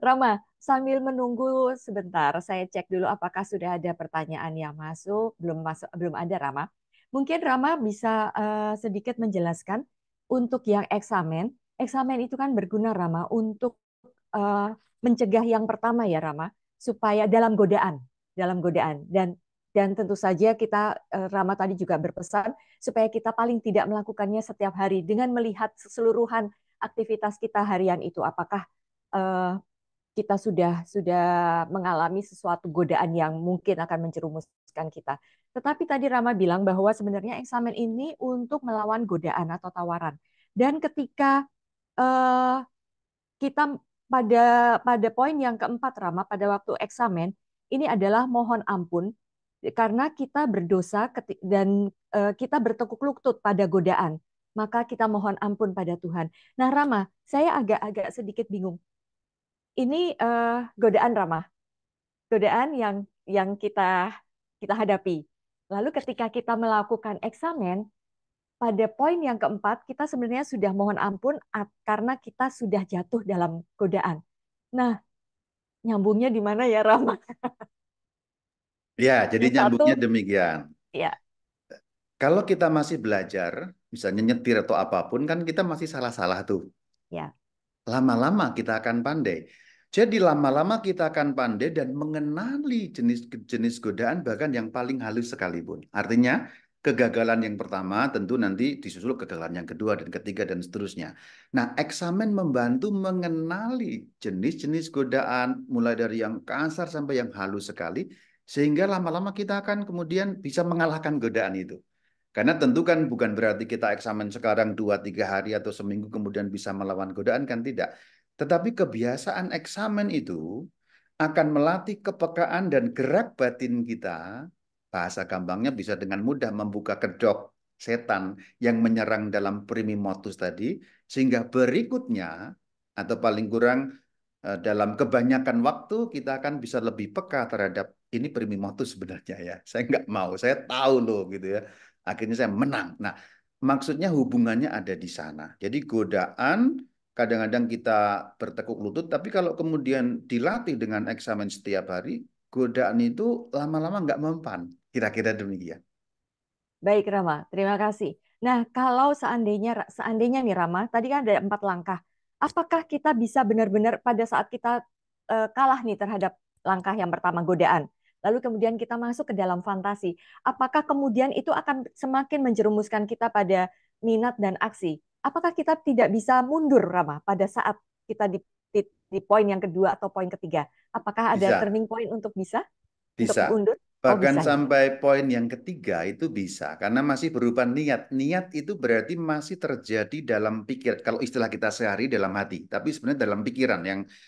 Rama, sambil menunggu sebentar, saya cek dulu apakah sudah ada pertanyaan yang masuk. Belum ada Rama. Mungkin Rama bisa sedikit menjelaskan untuk yang eksamen. Eksamen itu kan berguna Rama untuk eh, mencegah yang pertama ya Rama, supaya dalam godaan dan tentu saja kita Rama tadi juga berpesan supaya kita paling tidak melakukannya setiap hari dengan melihat keseluruhan aktivitas kita harian itu apakah eh, kita sudah mengalami sesuatu godaan yang mungkin akan menjerumuskan kita. Tetapi tadi Rama bilang bahwa sebenarnya eksamen ini untuk melawan godaan atau tawaran. Dan ketika eh, kita pada poin yang keempat Rama pada waktu eksamen ini adalah mohon ampun karena kita berdosa dan kita bertekuk lutut pada godaan. Maka kita mohon ampun pada Tuhan. Nah Rama, saya agak-agak sedikit bingung ini godaan Rama, godaan yang kita hadapi. Lalu ketika kita melakukan eksamen, pada poin yang keempat kita sebenarnya sudah mohon ampun karena kita sudah jatuh dalam godaan. Nah, nyambungnya di mana ya Rama? Ya, jadi Yang satu, nyambungnya demikian. ya, Kalau kita masih belajar, misalnya nyetir atau apapun, kan kita masih salah-salah tuh. ya, Lama-lama kita akan pandai. Jadi lama-lama kita akan pandai dan mengenali jenis-jenis godaan bahkan yang paling halus sekalipun. Artinya kegagalan yang pertama tentu nanti disusul kegagalan yang kedua dan ketiga dan seterusnya. Nah, eksamen membantu mengenali jenis-jenis godaan mulai dari yang kasar sampai yang halus sekali sehingga lama-lama kita akan kemudian bisa mengalahkan godaan itu. Karena tentu kan bukan berarti kita eksamen sekarang 2-3 hari atau seminggu kemudian bisa melawan godaan, kan tidak. Tetapi kebiasaan eksamen itu akan melatih kepekaan dan gerak batin kita. Bahasa gampangnya bisa dengan mudah membuka kedok setan yang menyerang dalam primi motus tadi. Sehingga berikutnya atau paling kurang dalam kebanyakan waktu kita akan bisa lebih peka terhadap ini primi motus sebenarnya ya. Saya nggak mau, saya tahu loh gitu ya. Akhirnya saya menang. Nah, maksudnya hubungannya ada di sana. Jadi godaan kadang-kadang kita bertekuk lutut, tapi kalau kemudian dilatih dengan eksamen setiap hari, godaan itu lama-lama nggak mempan. Kira-kira demikian. baik Rama, terima kasih. Nah, kalau seandainya nih Rama, tadi kan ada 4 langkah. Apakah kita bisa benar-benar pada saat kita kalah nih terhadap langkah yang pertama godaan, lalu kemudian kita masuk ke dalam fantasi, apakah kemudian itu akan semakin menjerumuskan kita pada minat dan aksi? Apakah kita tidak bisa mundur Rama pada saat kita di poin yang kedua atau poin ketiga? Apakah ada Bisa, turning point untuk bisa untuk bisa. mundur? Oh Bahkan bisa ya? sampai poin yang ketiga itu bisa, karena masih berupa niat. Niat itu berarti masih terjadi dalam pikir. Kalau istilah kita sehari dalam hati, tapi sebenarnya dalam pikiran.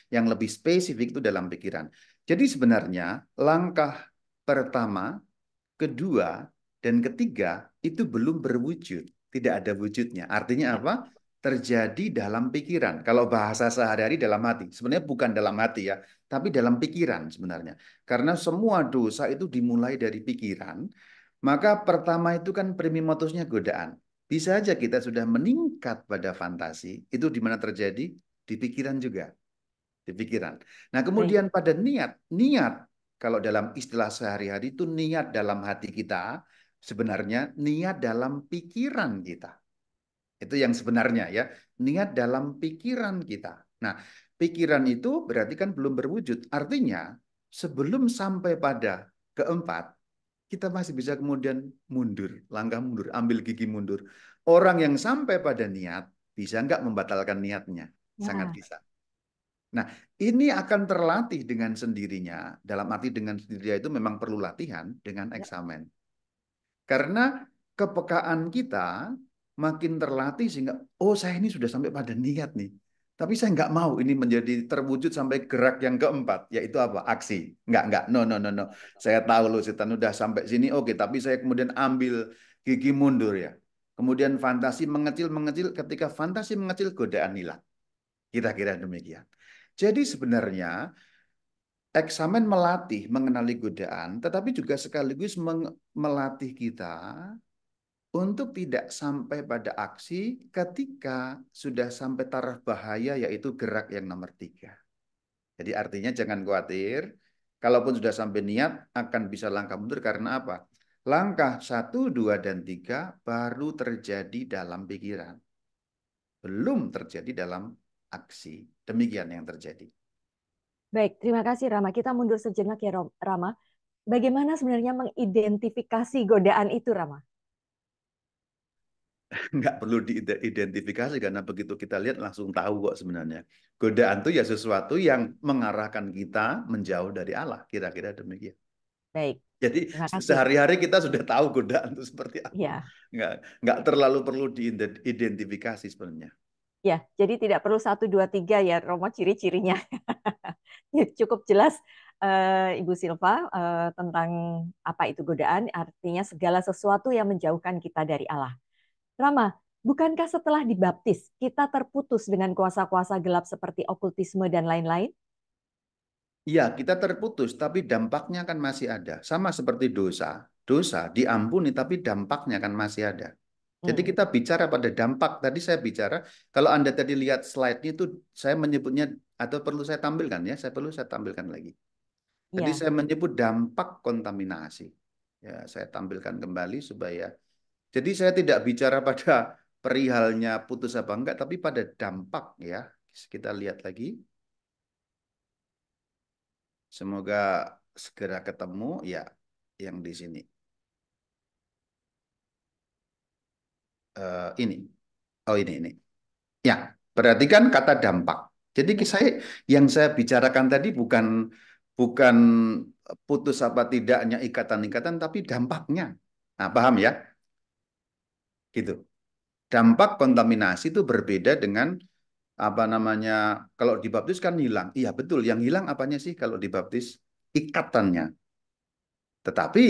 Yang lebih spesifik itu dalam pikiran. Jadi sebenarnya langkah pertama, kedua, dan ketiga itu belum berwujud. Tidak ada wujudnya. Artinya Ya, apa? Terjadi dalam pikiran. Kalau bahasa sehari-hari dalam hati. Sebenarnya bukan dalam hati ya, tapi dalam pikiran sebenarnya. Karena semua dosa itu dimulai dari pikiran. Maka pertama itu kan primi motusnya godaan. Bisa aja kita sudah meningkat pada fantasi. Itu di mana terjadi? Di pikiran juga, di pikiran. Nah, baik. kemudian pada niat, niat kalau dalam istilah sehari-hari itu niat dalam hati kita, sebenarnya niat dalam pikiran kita. Itu yang sebenarnya ya, niat dalam pikiran kita. Nah, pikiran itu berarti kan belum berwujud. Artinya, sebelum sampai pada keempat, kita masih bisa kemudian mundur, langkah mundur, ambil gigi mundur. Orang yang sampai pada niat, bisa nggak membatalkan niatnya? Sangat Ya, bisa. Nah, ini akan terlatih dengan sendirinya. Dalam arti dengan sendirinya itu memang perlu latihan dengan ya, eksamen. Karena kepekaan kita makin terlatih sehingga, oh saya ini sudah sampai pada niat nih. Tapi saya nggak mau ini menjadi terwujud sampai gerak yang keempat, yaitu apa? Aksi. Nggak, no, no, no, no. Saya tahu loh setan udah sampai sini, oke. Tapi saya kemudian ambil gigi mundur ya. Kemudian fantasi mengecil, mengecil. Ketika fantasi mengecil, godaan hilang. Kira-kira demikian. Jadi sebenarnya eksamen melatih mengenali godaan, tetapi juga sekaligus melatih kita untuk tidak sampai pada aksi ketika sudah sampai taraf bahaya, yaitu gerak yang nomor tiga. Jadi artinya jangan khawatir, kalaupun sudah sampai niat akan bisa langkah mundur karena apa? Langkah satu, dua, dan tiga baru terjadi dalam pikiran, belum terjadi dalam aksi. Demikian yang terjadi. baik. Terima kasih Rama. Kita mundur sejenak ya Rama. Bagaimana sebenarnya mengidentifikasi godaan itu Rama? Nggak perlu diidentifikasi karena begitu kita lihat langsung tahu kok sebenarnya. Godaan itu ya sesuatu yang mengarahkan kita menjauh dari Allah, kira-kira demikian. Baik. Jadi Terima kasih. sehari-hari kita sudah tahu godaan itu seperti apa. Ya, Nggak terlalu perlu diidentifikasi sebenarnya. ya. Jadi tidak perlu satu, dua, tiga ya Romo ciri-cirinya. Ya, cukup jelas Ibu Silva tentang apa itu godaan. Artinya segala sesuatu yang menjauhkan kita dari Allah. Rama, bukankah setelah dibaptis kita terputus dengan kuasa-kuasa gelap seperti okultisme dan lain-lain? Iya, kita terputus, tapi dampaknya kan masih ada. Sama seperti dosa. Dosa diampuni, tapi dampaknya kan masih ada. Jadi Hmm, kita bicara pada dampak. Tadi saya bicara, kalau Anda tadi lihat slide-nya itu, saya menyebutnya, atau perlu saya tampilkan ya, saya perlu saya tampilkan lagi. Tadi ya. saya menyebut dampak kontaminasi. Ya, saya tampilkan kembali supaya. Jadi saya tidak bicara pada perihalnya putus apa enggak, tapi pada dampak ya. Kita lihat lagi. Semoga segera ketemu ya yang di sini. Ini. Oh ini. Ya, perhatikan kata dampak. Jadi Ya. yang saya bicarakan tadi bukan bukan putus apa tidaknya ikatan-ikatan, tapi dampaknya. Nah, paham ya? Gitu. Dampak kontaminasi itu berbeda dengan apa namanya, kalau dibaptis kan hilang. Iya betul, yang hilang apanya sih kalau dibaptis? Ikatannya. Tetapi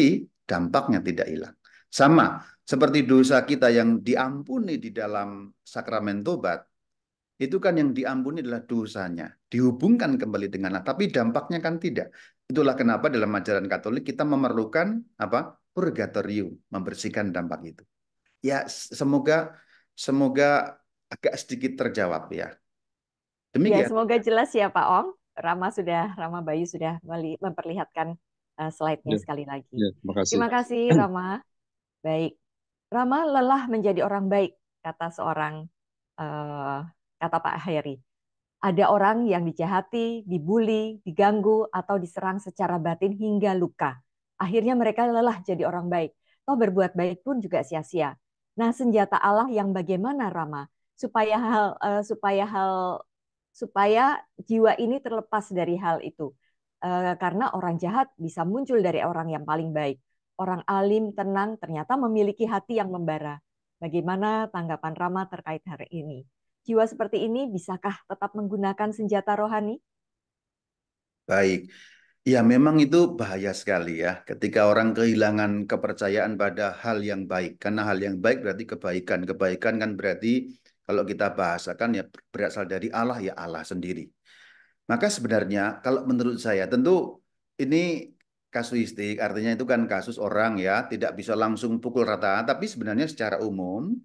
dampaknya tidak hilang. Sama seperti dosa kita yang diampuni di dalam sakramen tobat, itu kan yang diampuni adalah dosanya, dihubungkan kembali dengan Allah, tapi dampaknya kan tidak. Itulah kenapa dalam ajaran Katolik kita memerlukan apa? Purgatorium, membersihkan dampak itu. Ya, semoga semoga agak sedikit terjawab ya. Ya, Demikian. semoga jelas ya Pak Ong. Rama Bayu sudah memperlihatkan slide-nya Ya, sekali lagi. ya, terima kasih. Terima kasih Rama. Baik. Rama lelah menjadi orang baik, kata seorang eh, kata Pak Heri. Ada orang yang dijahati, dibully, diganggu, atau diserang secara batin hingga luka. Akhirnya mereka lelah jadi orang baik. Toh berbuat baik pun juga sia-sia. Nah, senjata Allah yang bagaimana, Rama? Supaya jiwa ini terlepas dari hal itu. Karena orang jahat bisa muncul dari orang yang paling baik. Orang alim, tenang, ternyata memiliki hati yang membara. Bagaimana tanggapan Rama terkait hari ini? Jiwa seperti ini bisakah tetap menggunakan senjata rohani? Baik. Ya, memang itu bahaya sekali ya, ketika orang kehilangan kepercayaan pada hal yang baik. Karena hal yang baik berarti kebaikan. Kebaikan kan berarti kalau kita bahasakan ya berasal dari Allah, ya Allah sendiri. Maka sebenarnya kalau menurut saya tentu ini kasuistik, artinya itu kan kasus orang ya, tidak bisa langsung pukul rata. Tapi sebenarnya secara umum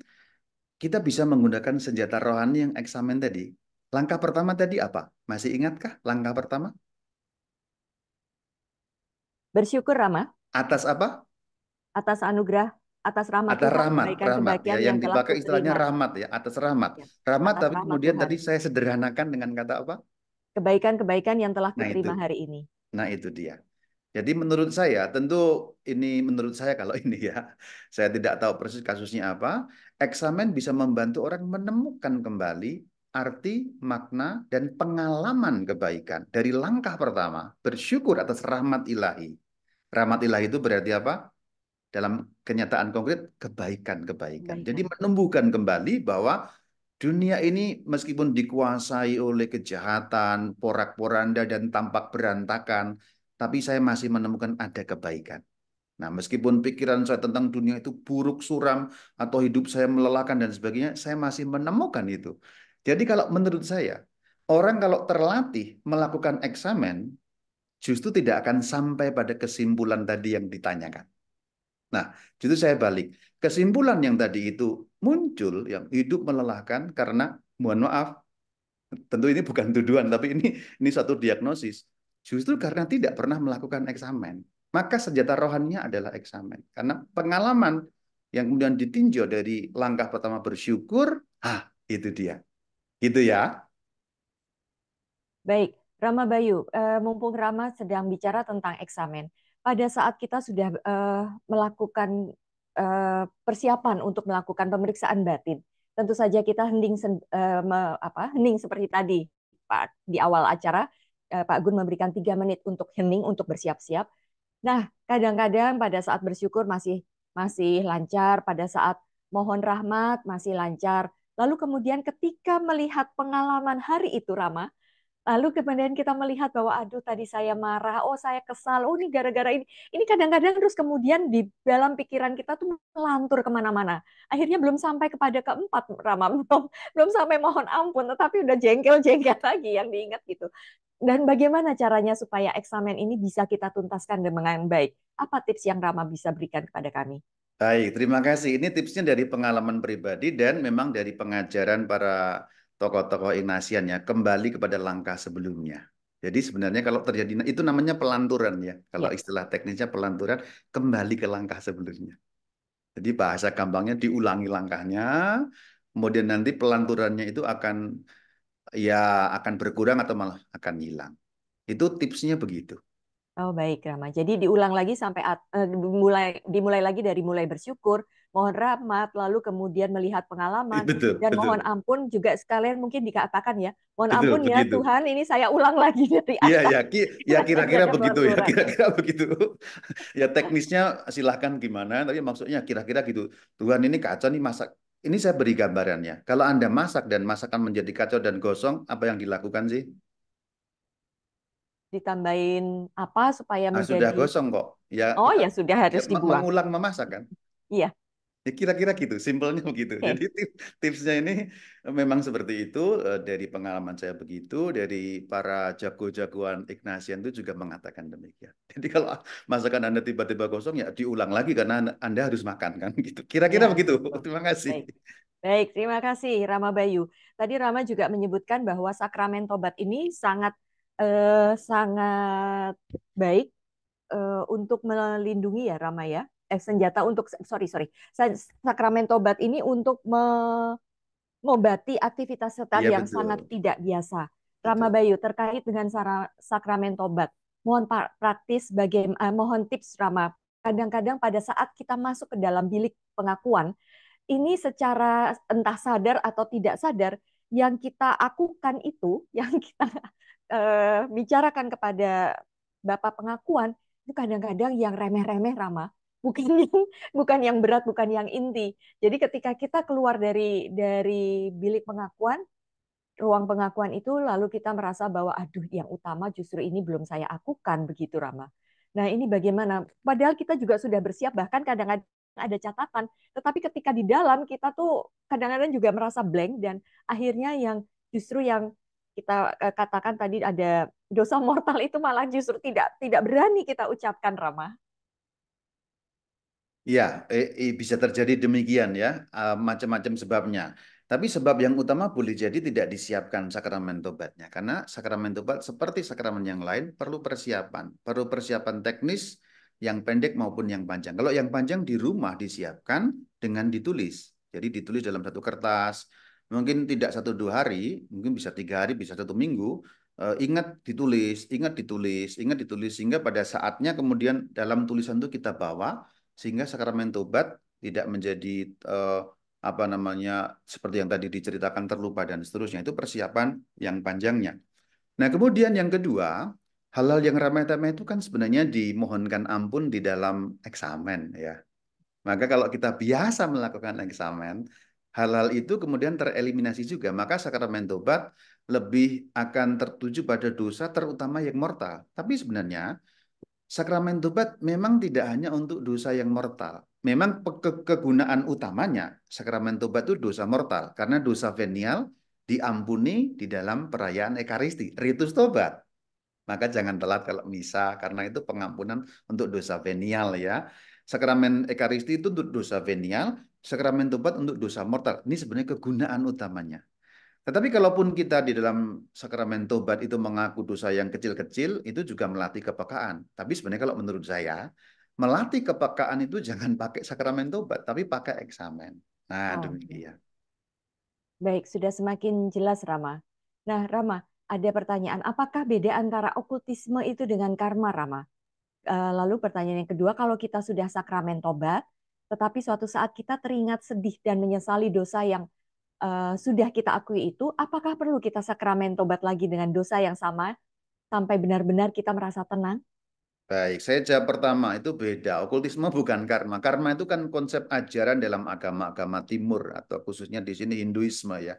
kita bisa menggunakan senjata rohani yang eksamen tadi. Langkah pertama tadi apa? Masih ingatkah langkah pertama? Bersyukur Rama Atas apa? atas anugerah, atas rahmat Atas Tuhan, rahmat, rahmat ya. kebaikan-kebaikan Yang yang telah dipakai istilahnya kuterima. rahmat ya, atas rahmat. Ya, Rahmat atas tapi rahmat kemudian Tuhan, tadi saya sederhanakan dengan kata apa? kebaikan-kebaikan yang telah Nah itu, kuterima hari ini. nah itu dia. Jadi menurut saya, tentu ini menurut saya kalau ini ya, saya tidak tahu persis kasusnya apa, eksamen bisa membantu orang menemukan kembali arti, makna, dan pengalaman kebaikan. Dari langkah pertama, bersyukur atas rahmat ilahi. Rahmat ilahi itu berarti apa? Dalam kenyataan konkret, kebaikan-kebaikan. Jadi Kebaikan. menumbuhkan kembali bahwa dunia ini meskipun dikuasai oleh kejahatan, porak-poranda, dan tampak berantakan, tapi saya masih menemukan ada kebaikan. Nah, meskipun pikiran saya tentang dunia itu buruk, suram, atau hidup saya melelahkan dan sebagainya, saya masih menemukan itu. Jadi kalau menurut saya, orang kalau terlatih melakukan eksamen, justru tidak akan sampai pada kesimpulan tadi yang ditanyakan. Nah, justru saya balik. Kesimpulan yang tadi itu muncul, yang hidup melelahkan karena, mohon maaf, tentu ini bukan tuduhan, tapi ini satu diagnosis. Justru karena tidak pernah melakukan eksamen. Maka senjata rohaninya adalah eksamen. Karena pengalaman yang kemudian ditinjau dari langkah pertama bersyukur, itu dia. Gitu ya. Baik, Rama Bayu, mumpung Rama sedang bicara tentang eksamen, pada saat kita sudah melakukan persiapan untuk melakukan pemeriksaan batin, tentu saja kita hening seperti tadi, Pak, di awal acara, Pak Gun memberikan 3 menit untuk hening untuk bersiap-siap. Nah, kadang-kadang pada saat bersyukur masih masih lancar, pada saat mohon rahmat masih lancar. Lalu kemudian ketika melihat pengalaman hari itu, Rama, lalu kemudian kita melihat bahwa aduh tadi saya marah, oh saya kesal, oh ini gara-gara ini. Ini kadang-kadang terus kemudian di dalam pikiran kita tuh melantur kemana-mana. Akhirnya belum sampai kepada keempat, Rama, belum sampai mohon ampun, tetapi udah jengkel-jengkel lagi yang diingat gitu. Dan bagaimana caranya supaya eksamen ini bisa kita tuntaskan dengan baik? Apa tips yang Rama bisa berikan kepada kami? Baik, terima kasih. Ini tipsnya dari pengalaman pribadi dan memang dari pengajaran para tokoh-tokoh Ignatian ya, kembali kepada langkah sebelumnya. Jadi sebenarnya kalau terjadi, itu namanya pelanturan ya. Kalau Ya. istilah teknisnya pelanturan, kembali ke langkah sebelumnya. Jadi bahasa gampangnya diulangi langkahnya, kemudian nanti pelanturannya itu akan ya akan berkurang atau malah akan hilang. Itu tipsnya begitu. Oh baik Rama. Jadi diulang lagi sampai dimulai lagi dari mulai bersyukur, mohon rahmat, lalu kemudian melihat pengalaman Betul, dan betul. mohon ampun juga sekalian mungkin dikatakan ya, mohon Betul, ampun ya begitu. Tuhan, ini saya ulang lagi dari Iya atas. ya, ya kira-kira Ada begitu ya, pelanturan. kira-kira begitu. Ya teknisnya silahkan gimana, tapi maksudnya kira-kira gitu. Tuhan ini kacau nih masak. Ini saya beri gambarannya. Kalau Anda masak dan masakan menjadi kacau dan gosong, apa yang dilakukan sih? Ditambahin apa supaya Sudah menjadi, gosong kok. Ya oh kita ya sudah ya, harus dibuang. mengulang memasak kan. Iya, Ya kira-kira gitu, simpelnya begitu. Jadi oke. tipsnya ini memang seperti itu, dari pengalaman saya begitu, dari para jago-jagoan Ignatian itu juga mengatakan demikian. Jadi kalau masakan Anda tiba-tiba kosong ya diulang lagi karena Anda harus makan kan gitu. Kira-kira Ya, begitu. betul. Terima kasih. Baik. Baik, terima kasih Rama Bayu. Tadi Rama juga menyebutkan bahwa sakramen tobat ini sangat baik untuk melindungi ya Rama ya. Senjata untuk sorry sorry. Sakramen tobat ini untuk mengobati aktivitas setan Iya yang betul, sangat tidak biasa. Rama betul. Bayu terkait dengan sakramen tobat. Mohon praktis bagaimana mohon tips Rama. Kadang-kadang pada saat kita masuk ke dalam bilik pengakuan, ini secara entah sadar atau tidak sadar yang kita akukan itu, yang kita bicarakan kepada Bapak pengakuan itu kadang-kadang yang remeh-remeh, Rama, bukan yang berat, bukan yang inti. Jadi ketika kita keluar dari bilik pengakuan, ruang pengakuan itu, lalu kita merasa bahwa aduh, yang utama justru ini belum saya akukan, begitu, Rama. Nah, ini bagaimana? Padahal kita juga sudah bersiap, bahkan kadang-kadang ada catatan, tetapi ketika di dalam kita tuh kadang-kadang juga merasa blank, dan akhirnya yang justru yang kita katakan tadi ada dosa mortal itu malah justru tidak tidak berani kita ucapkan, Rama. Ya, bisa terjadi demikian ya, macam-macam sebabnya. Tapi sebab yang utama boleh jadi tidak disiapkan sakramen tobatnya, karena sakramen tobat seperti sakramen yang lain perlu persiapan teknis yang pendek maupun yang panjang. Kalau yang panjang di rumah disiapkan dengan ditulis, jadi ditulis dalam satu kertas, mungkin tidak 1 2 hari, mungkin bisa 3 hari, bisa 1 minggu. Ingat ditulis, ingat ditulis, ingat ditulis, sehingga pada saatnya kemudian dalam tulisan itu kita bawa sehingga sakramen tobat tidak menjadi eh, apa namanya seperti yang tadi diceritakan terlupa dan seterusnya. Itu persiapan yang panjangnya. Nah, kemudian yang kedua, hal-hal yang remeh-temeh itu kan sebenarnya dimohonkan ampun di dalam eksamen ya. Maka kalau kita biasa melakukan eksamen, hal-hal itu kemudian tereliminasi juga. Maka sakramen tobat lebih akan tertuju pada dosa terutama yang mortal. Tapi sebenarnya sakramen tobat memang tidak hanya untuk dosa yang mortal. Memang kegunaan utamanya sakramen tobat itu dosa mortal karena dosa venial diampuni di dalam perayaan Ekaristi, ritus tobat. Maka jangan telat kalau misa karena itu pengampunan untuk dosa venial ya. Sakramen Ekaristi itu untuk dosa venial, sakramen tobat untuk dosa mortal. Ini sebenarnya kegunaan utamanya. Tetapi kalaupun kita di dalam sakramen tobat itu mengaku dosa yang kecil-kecil, itu juga melatih kepekaan. Tapi sebenarnya kalau menurut saya, melatih kepekaan itu jangan pakai sakramen tobat, tapi pakai eksamen. Nah, Oke. demikian. Baik, sudah semakin jelas, Rama. Nah, Rama, ada pertanyaan, apakah beda antara okultisme itu dengan karma, Rama? Lalu pertanyaan yang kedua, kalau kita sudah sakramen tobat, tetapi suatu saat kita teringat sedih dan menyesali dosa yang sudah kita akui itu, apakah perlu kita sakramen tobat lagi dengan dosa yang sama sampai benar-benar kita merasa tenang? Baik, saya jawab pertama, itu beda. Okultisme bukan karma. Karma itu kan konsep ajaran dalam agama-agama timur atau khususnya di sini Hinduisme ya.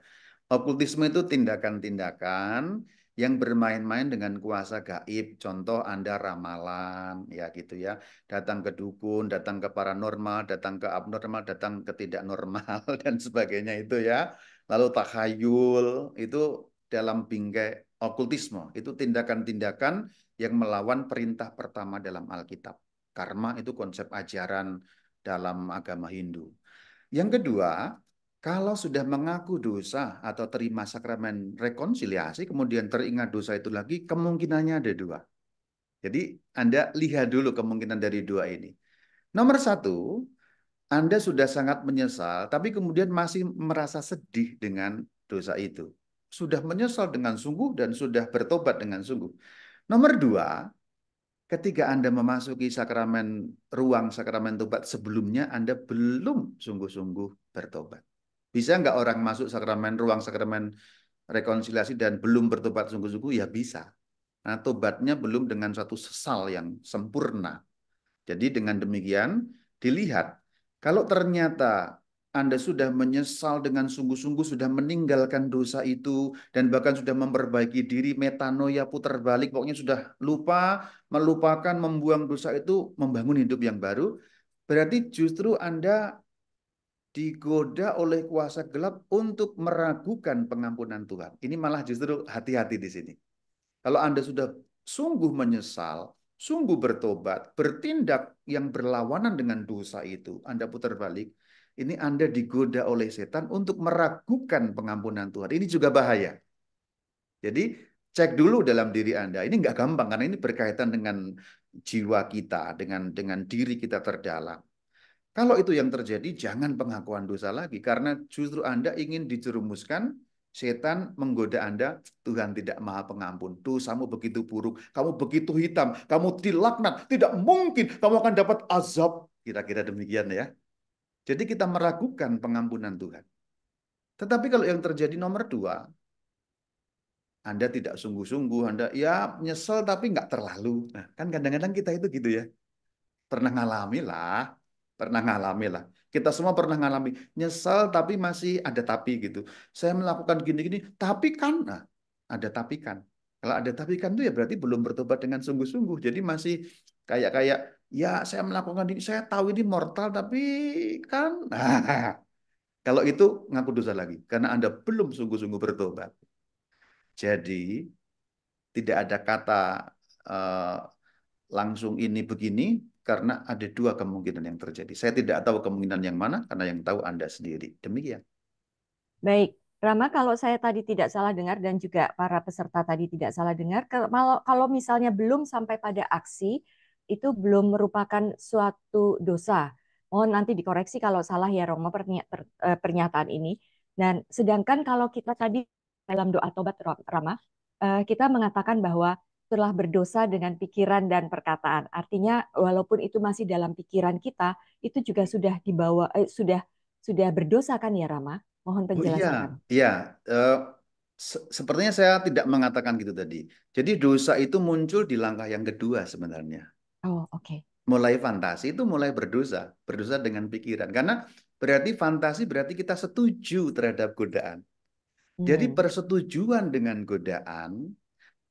Okultisme itu tindakan-tindakan yang bermain-main dengan kuasa gaib. Contoh Anda ramalan, ya gitu ya. Datang ke dukun, datang ke paranormal, datang ke abnormal, datang ke tidak normal, dan sebagainya itu ya. Lalu takhayul, itu dalam bingkai okultisme. Itu tindakan-tindakan yang melawan perintah pertama dalam Alkitab. Karma itu konsep ajaran dalam agama Hindu. Yang kedua, kalau sudah mengaku dosa atau terima sakramen rekonsiliasi, kemudian teringat dosa itu lagi, kemungkinannya ada dua. Jadi Anda lihat dulu kemungkinan dari dua ini. Nomor satu, Anda sudah sangat menyesal, tapi kemudian masih merasa sedih dengan dosa itu. Sudah menyesal dengan sungguh dan sudah bertobat dengan sungguh. Nomor dua, ketika Anda memasuki ruang sakramen tobat sebelumnya, Anda belum sungguh-sungguh bertobat. Bisa nggak orang masuk ruang sakramen rekonsiliasi dan belum bertobat sungguh-sungguh? Ya bisa. Nah, tobatnya belum dengan suatu sesal yang sempurna. Jadi dengan demikian dilihat, kalau ternyata Anda sudah menyesal dengan sungguh-sungguh, sudah meninggalkan dosa itu, dan bahkan sudah memperbaiki diri, metanoia putar balik, pokoknya sudah lupa, melupakan, membuang dosa itu, membangun hidup yang baru, berarti justru Anda digoda oleh kuasa gelap untuk meragukan pengampunan Tuhan. Ini malah justru hati-hati di sini. Kalau Anda sudah sungguh menyesal, sungguh bertobat, bertindak yang berlawanan dengan dosa itu, Anda putar balik, ini Anda digoda oleh setan untuk meragukan pengampunan Tuhan. Ini juga bahaya. Jadi cek dulu dalam diri Anda. Ini nggak gampang karena ini berkaitan dengan jiwa kita, dengan diri kita terdalam. Kalau itu yang terjadi, jangan pengakuan dosa lagi, karena justru Anda ingin dijerumuskan, setan menggoda Anda, Tuhan tidak maha pengampun, dosamu begitu buruk, kamu begitu hitam, kamu dilaknat, tidak mungkin kamu akan dapat azab. Kira-kira demikian ya. Jadi kita meragukan pengampunan Tuhan. Tetapi kalau yang terjadi nomor dua, Anda tidak sungguh-sungguh, Anda ya nyesel tapi nggak terlalu. Nah, kan kadang-kadang kita itu gitu ya. Pernah ngalami lah, pernah ngalami lah. Kita semua pernah ngalami nyesel tapi masih ada tapi gitu. Saya melakukan gini-gini, tapi kan, nah, ada tapi kan. Kalau ada tapi kan itu ya berarti belum bertobat dengan sungguh-sungguh. Jadi masih kayak kayak ya saya melakukan ini, saya tahu ini mortal tapi kan, nah, kalau itu ngaku dosa lagi karena Anda belum sungguh-sungguh bertobat. Jadi tidak ada kata eh, langsung ini begini karena ada dua kemungkinan yang terjadi. Saya tidak tahu kemungkinan yang mana karena yang tahu Anda sendiri. Demikian. Baik, Rama, kalau saya tadi tidak salah dengar dan juga para peserta tadi tidak salah dengar, kalau misalnya belum sampai pada aksi, itu belum merupakan suatu dosa. Mohon nanti dikoreksi kalau salah ya Roma pernyataan ini. Dan sedangkan kalau kita tadi dalam doa tobat Rama, kita mengatakan bahwa telah berdosa dengan pikiran dan perkataan. Artinya walaupun itu masih dalam pikiran kita, itu juga sudah dibawa sudah berdosa kan ya Rama? Mohon Oh iya, penjelasan. iya. Eh, Sepertinya saya tidak mengatakan gitu tadi. Jadi dosa itu muncul di langkah yang kedua sebenarnya. Oh, oke. Mulai fantasi itu mulai berdosa, berdosa dengan pikiran. Karena berarti fantasi berarti kita setuju terhadap godaan. Jadi Hmm. persetujuan dengan godaan,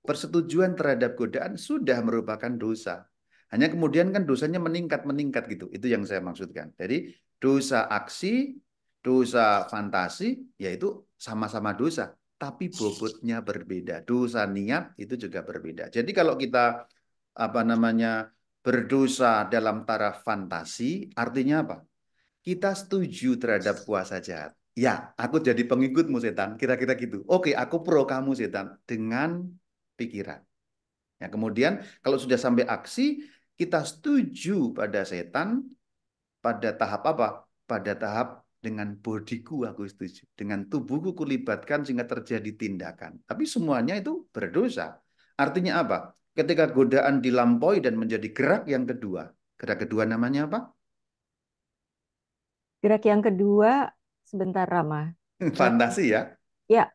persetujuan terhadap godaan sudah merupakan dosa. Hanya kemudian kan dosanya meningkat-meningkat gitu. Itu yang saya maksudkan. Jadi dosa aksi, dosa fantasi, yaitu sama-sama dosa. Tapi bobotnya berbeda. Dosa niat itu juga berbeda. Jadi kalau kita apa namanya berdosa dalam taraf fantasi, artinya apa? Kita setuju terhadap puasa jahat. Ya, aku jadi pengikutmu setan. Kira-kira gitu. Oke, aku pro kamu setan dengan pikiran. Ya, kemudian kalau sudah sampai aksi, kita setuju pada setan pada tahap apa? Pada tahap dengan bodiku aku setuju. Dengan tubuhku kulibatkan sehingga terjadi tindakan. Tapi semuanya itu berdosa. Artinya apa? Ketika godaan dilampaui dan menjadi gerak yang kedua. Gerak kedua namanya apa? Gerak yang kedua, sebentar Rama. Gerak Fantasi ya. ya,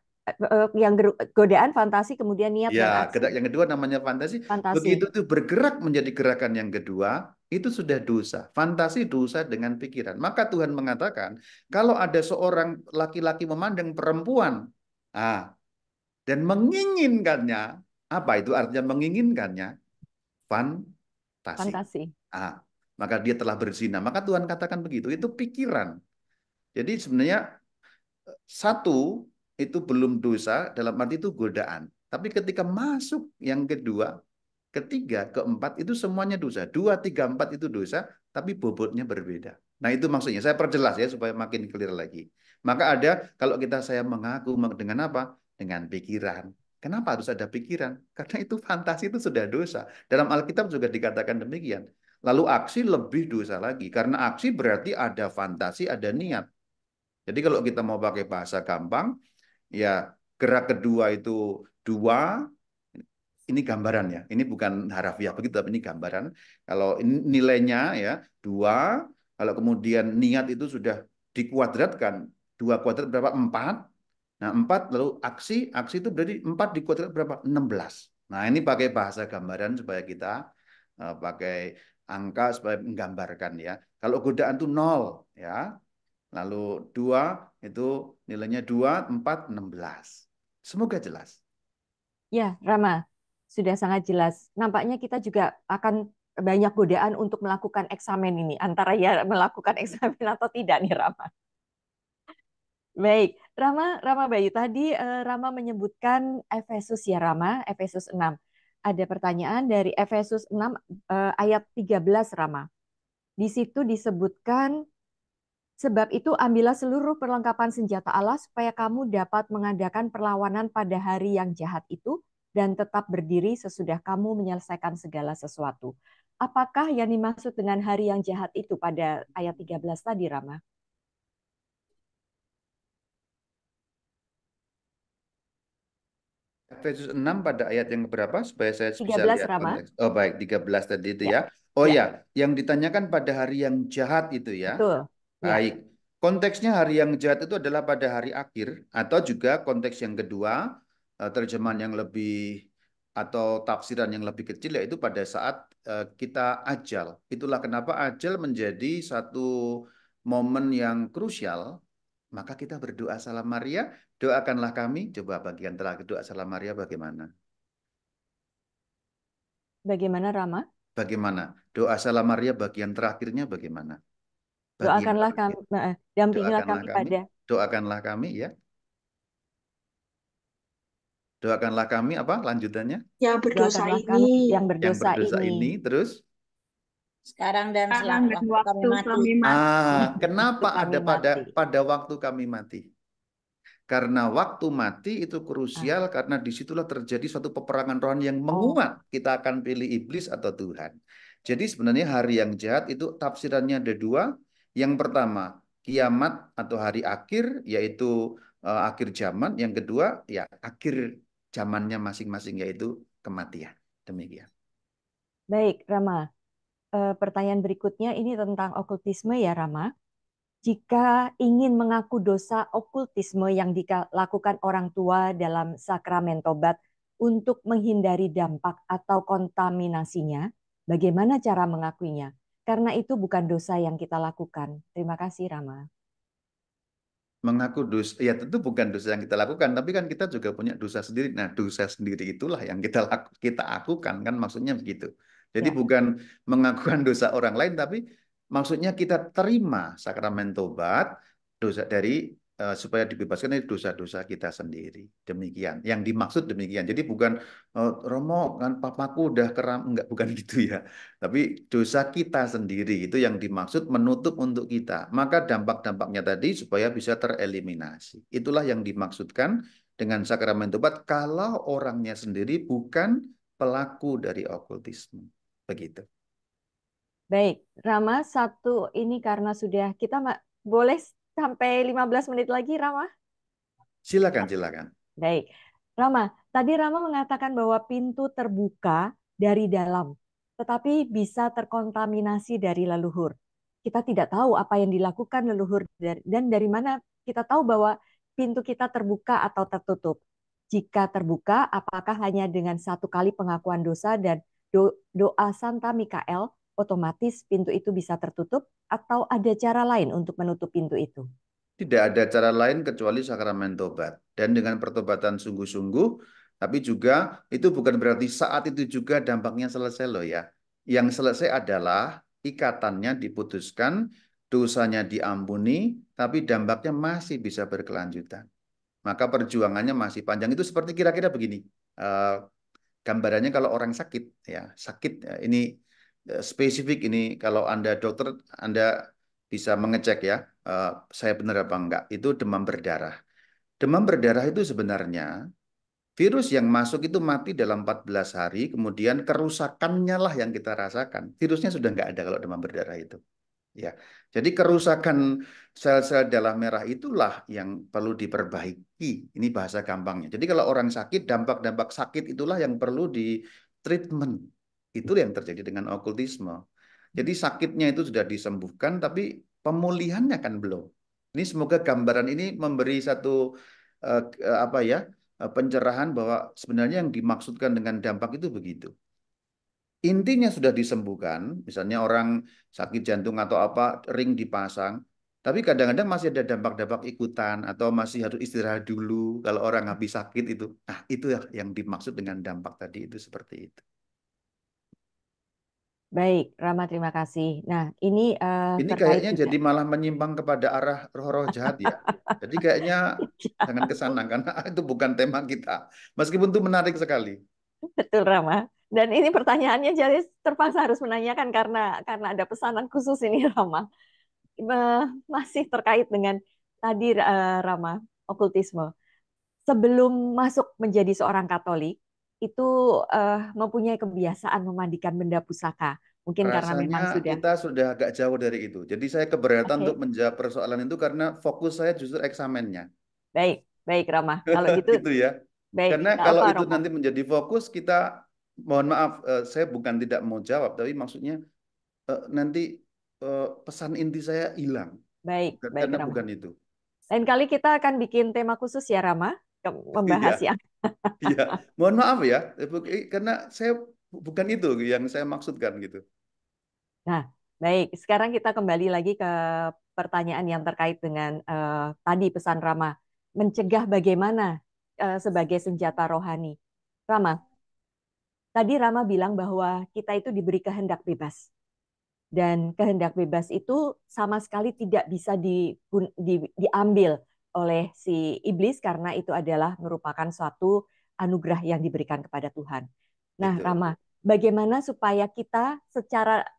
yang godaan fantasi kemudian niat Ya, dan aksi. gerak yang kedua namanya fantasi. Begitu Fantasi. itu bergerak menjadi gerakan yang kedua, itu sudah dosa. Fantasi dosa dengan pikiran. Maka Tuhan mengatakan, kalau ada seorang laki-laki memandang perempuan, ah, dan menginginkannya, apa itu artinya menginginkannya? Fantasi. Fantasi. Ah, maka dia telah berzina. Maka Tuhan katakan begitu. Itu pikiran. Jadi sebenarnya satu itu belum dosa dalam arti itu godaan. Tapi ketika masuk yang kedua, ketiga, keempat itu semuanya dosa. Dua, tiga, empat itu dosa, tapi bobotnya berbeda. Nah itu maksudnya. Saya perjelas ya supaya makin clear lagi. Maka ada kalau saya mengaku dengan apa? Dengan pikiran. Kenapa harus ada pikiran? Karena itu fantasi itu sudah dosa. Dalam Alkitab juga dikatakan demikian. Lalu aksi lebih dosa lagi. Karena aksi berarti ada fantasi, ada niat. Jadi kalau kita mau pakai bahasa gampang, ya gerak kedua itu dua, ini gambaran ya, ini bukan harafiah begitu, tapi ini gambaran. Kalau ini nilainya ya dua, kalau kemudian niat itu sudah dikuadratkan, dua kuadrat berapa? Empat. Nah empat lalu aksi, aksi itu berarti empat dikuadrat berapa? 16. Nah ini pakai bahasa gambaran supaya kita pakai angka supaya menggambarkan ya. Kalau godaan itu nol ya, lalu 2 itu nilainya 2, 4, 16. Semoga jelas. Ya, Rama, sudah sangat jelas. Nampaknya kita juga akan banyak godaan untuk melakukan eksamen ini. Antara ya melakukan eksamen atau tidak nih, Rama. Baik, Rama Bayu, tadi Rama menyebutkan Efesus ya Rama, Efesus 6. Ada pertanyaan dari Efesus 6 ayat 13 Rama. Di situ disebutkan, sebab itu ambillah seluruh perlengkapan senjata Allah supaya kamu dapat mengadakan perlawanan pada hari yang jahat itu dan tetap berdiri sesudah kamu menyelesaikan segala sesuatu. Apakah yang dimaksud dengan hari yang jahat itu pada ayat 13 tadi Rama? Efesus 6 pada ayat yang berapa supaya saya bisa 13 lihat Rama? konteks. Oh baik, 13 tadi itu Ya, ya. Oh ya, ya, yang ditanyakan pada hari yang jahat itu ya. betul. Ya. Baik. Konteksnya hari yang jahat itu adalah pada hari akhir atau juga konteks yang kedua terjemahan yang lebih atau tafsiran yang lebih kecil yaitu pada saat kita ajal. Itulah kenapa ajal menjadi satu momen yang krusial. Maka kita berdoa salam Maria, doakanlah kami. Coba bagian terakhir doa salam Maria bagaimana? Bagaimana Rama? Bagaimana? Doa salam Maria bagian terakhirnya bagaimana? Bagian Doakanlah terakhir. kami, dampingilah Doakanlah kami kami, pada doakanlah kami ya. Doakanlah kami apa lanjutannya? Ya berdosa doakanlah ini kami yang Yang berdosa berdosa ini. ini terus sekarang dan sekarang dan waktu kami waktu mati. kami mati. kenapa Waktu ada kami pada mati. pada waktu kami mati? Karena waktu mati itu Ah, krusial karena disitulah terjadi suatu peperangan rohani yang oh, menguat. Kita akan pilih iblis atau Tuhan. Jadi sebenarnya hari yang jahat itu tafsirannya ada dua. Yang pertama kiamat atau hari akhir yaitu akhir zaman. Yang kedua ya akhir zamannya masing-masing yaitu kematian. Demikian. baik, Rama. Pertanyaan berikutnya ini tentang okultisme ya, Rama. Jika ingin mengaku dosa okultisme yang dilakukan orang tua dalam sakramen tobat untuk menghindari dampak atau kontaminasinya, bagaimana cara mengakuinya? Karena itu bukan dosa yang kita lakukan. Terima kasih, Rama. Mengaku dosa, ya tentu bukan dosa yang kita lakukan, tapi kan kita juga punya dosa sendiri. Nah, dosa sendiri itulah yang kita akukan, kan maksudnya begitu. Jadi Ya, bukan mengakukan dosa orang lain, tapi maksudnya kita terima sakramen tobat dosa dari supaya dibebaskan dari dosa-dosa kita sendiri. Demikian. Yang dimaksud demikian. Jadi bukan Romo kan papaku udah keram, enggak bukan gitu ya. Tapi dosa kita sendiri itu yang dimaksud menutup untuk kita. Maka dampak-dampaknya tadi supaya bisa tereliminasi. Itulah yang dimaksudkan dengan sakramen tobat kalau orangnya sendiri bukan pelaku dari okultisme. Begitu. baik. Rama, satu ini karena sudah kita boleh sampai 15 menit lagi, Rama? Silakan, silakan. Baik. Rama, tadi Rama mengatakan bahwa pintu terbuka dari dalam, tetapi bisa terkontaminasi dari leluhur. Kita tidak tahu apa yang dilakukan leluhur dan dari mana kita tahu bahwa pintu kita terbuka atau tertutup. Jika terbuka, apakah hanya dengan satu kali pengakuan dosa dan doa Santa Mikael, otomatis pintu itu bisa tertutup atau ada cara lain untuk menutup pintu itu? Tidak ada cara lain kecuali sakramen tobat. Dan dengan pertobatan sungguh-sungguh, tapi juga itu bukan berarti saat itu juga dampaknya selesai loh ya. Yang selesai adalah ikatannya diputuskan, dosanya diampuni, tapi dampaknya masih bisa berkelanjutan. Maka perjuangannya masih panjang. Itu seperti kira-kira begini. Eh, Gambarannya kalau orang sakit, ya sakit ini spesifik ini kalau Anda dokter, Anda bisa mengecek ya, saya benar apa enggak. Itu demam berdarah. Demam berdarah itu sebenarnya virus yang masuk itu mati dalam 14 hari, kemudian kerusakannya lah yang kita rasakan. Virusnya sudah enggak ada kalau demam berdarah itu. Ya, jadi kerusakan sel-sel darah merah itulah yang perlu diperbaiki. Ini bahasa gampangnya. Jadi kalau orang sakit, dampak-dampak sakit itulah yang perlu di treatment. Itu yang terjadi dengan okultisme. Jadi sakitnya itu sudah disembuhkan, tapi pemulihannya kan belum. Ini semoga gambaran ini memberi satu apa ya pencerahan bahwa sebenarnya yang dimaksudkan dengan dampak itu begitu. Intinya sudah disembuhkan, misalnya orang sakit jantung atau apa, ring dipasang, tapi kadang-kadang masih ada dampak-dampak ikutan atau masih harus istirahat dulu kalau orang habis sakit itu. Nah, itu yang dimaksud dengan dampak tadi itu seperti itu. Baik, Rama, terima kasih. Nah, ini Ini terkait kayaknya juga. jadi malah menyimpang kepada arah roh-roh jahat ya. Jadi kayaknya jangan ke sana karena itu bukan tema kita. Meskipun itu menarik sekali. Betul, Rama. Dan ini pertanyaannya jadi terpaksa harus menanyakan karena ada pesanan khusus ini, Rama. Masih terkait dengan tadi, Rama, okultisme. Sebelum masuk menjadi seorang Katolik, itu mempunyai kebiasaan memandikan benda pusaka. Mungkin karena Rasanya memang sudah. kita sudah agak jauh dari itu. Jadi saya keberatan untuk Oke, menjawab persoalan itu karena fokus saya justru eksamennya. baik, baik, Rama. Kalau gitu, Gitu ya. baik. Karena Nggak kalau apa, itu Rama. nanti menjadi fokus, kita mohon maaf, saya bukan tidak mau jawab, tapi maksudnya nanti pesan inti saya hilang. Baik, baik, Karena Rama. bukan itu. Lain kali kita akan bikin tema khusus ya, Rama. membahas Iya, yang. iya. Mohon maaf ya, karena saya bukan itu yang saya maksudkan gitu. Nah, baik. Sekarang kita kembali lagi ke pertanyaan yang terkait dengan tadi pesan Rama, mencegah bagaimana sebagai senjata rohani. Rama, tadi Rama bilang bahwa kita itu diberi kehendak bebas. Dan kehendak bebas itu sama sekali tidak bisa diambil oleh si iblis karena itu adalah merupakan suatu anugerah yang diberikan kepada Tuhan. Nah, Betul. Rama, bagaimana supaya kita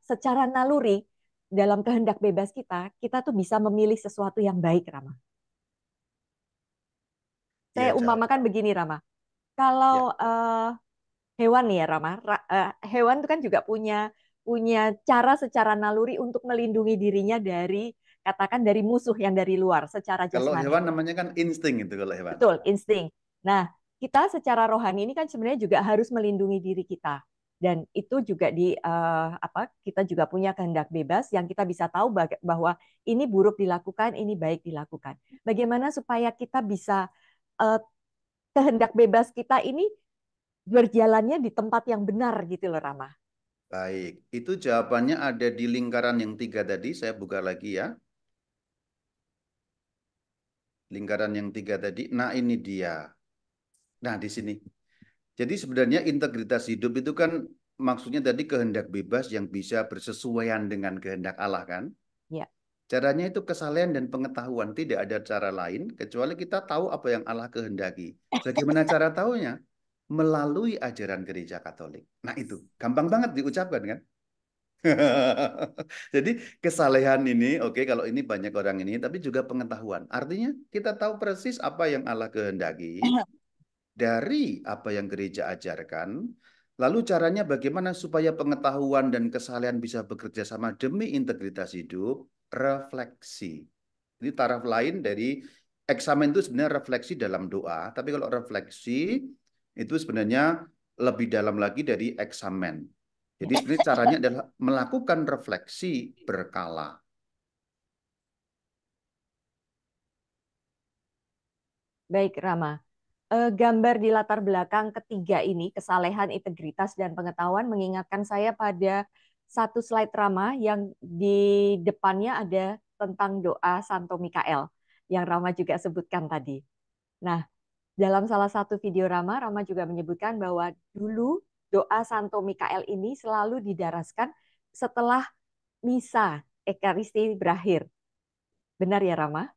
secara naluri dalam kehendak bebas kita tuh bisa memilih sesuatu yang baik, Rama. Saya Ya, umpamakan begini, Rama. Kalau ya. hewan nih ya Rama, hewan itu kan juga punya punya cara secara naluri untuk melindungi dirinya dari katakan dari musuh yang dari luar secara Kalau jasmani. hewan namanya kan insting itu kalau hewan. Betul, insting. Nah, kita secara rohani ini kan sebenarnya juga harus melindungi diri kita. Dan itu juga kita juga punya kehendak bebas yang kita bisa tahu bahwa ini buruk dilakukan, ini baik dilakukan. Bagaimana supaya kita bisa eh, kehendak bebas kita ini berjalannya di tempat yang benar gitu loh Rama. Baik, itu jawabannya ada di lingkaran yang 3 tadi. Saya buka lagi ya. Lingkaran yang 3 tadi. Nah, ini dia. Nah, di sini. Jadi sebenarnya integritas hidup itu kan maksudnya tadi kehendak bebas yang bisa bersesuaian dengan kehendak Allah kan. Ya. Caranya itu kesalehan dan pengetahuan. Tidak ada cara lain kecuali kita tahu apa yang Allah kehendaki. Bagaimana cara tahunya? Melalui ajaran gereja Katolik. Nah itu, gampang banget diucapkan kan? Jadi kesalehan ini, oke, kalau ini banyak orang ini, tapi juga pengetahuan. Artinya kita tahu persis apa yang Allah kehendaki dari apa yang gereja ajarkan. Lalu caranya bagaimana supaya pengetahuan dan kesalehan bisa bekerja sama demi integritas hidup? Refleksi. Ini taraf lain dari eksamen itu sebenarnya refleksi dalam doa, tapi kalau refleksi itu sebenarnya lebih dalam lagi dari eksamen. Jadi sebenarnya caranya adalah melakukan refleksi berkala. Baik, Rama. Gambar di latar belakang ketiga ini, kesalehan, integritas, dan pengetahuan mengingatkan saya pada satu slide Rama yang di depannya ada tentang doa Santo Mikael yang Rama juga sebutkan tadi. Nah, dalam salah satu video Rama, Rama juga menyebutkan bahwa dulu doa Santo Mikael ini selalu didaraskan setelah misa Ekaristi berakhir. Benar ya, Rama?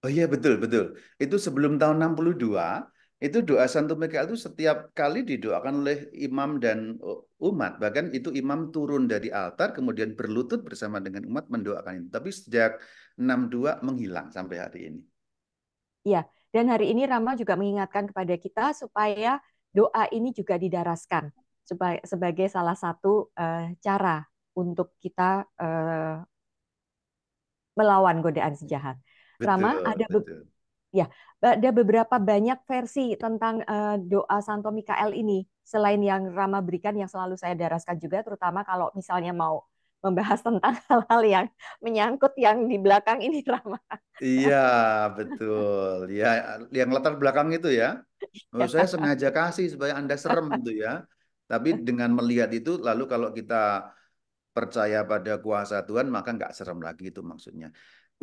Oh iya betul betul. Itu sebelum tahun 62 itu doa Santo Mikael itu setiap kali didoakan oleh imam dan umat. Bahkan itu imam turun dari altar kemudian berlutut bersama dengan umat mendoakan itu. Tapi sejak 62 menghilang sampai hari ini. Iya, dan hari ini Rama juga mengingatkan kepada kita supaya doa ini juga didaraskan sebagai salah satu cara untuk kita melawan godaan si jahat. Rama, Betul, betul. ya, ada beberapa banyak versi tentang doa Santo Mikael ini selain yang Rama berikan yang selalu saya daraskan juga, terutama kalau misalnya mau membahas tentang hal-hal yang menyangkut yang di belakang ini Rama. Iya, betul. Ya, yang latar belakang itu ya. Oh, saya sengaja kasih supaya Anda serem itu ya. Tapi dengan melihat itu, lalu kalau kita percaya pada kuasa Tuhan, maka nggak serem lagi itu maksudnya.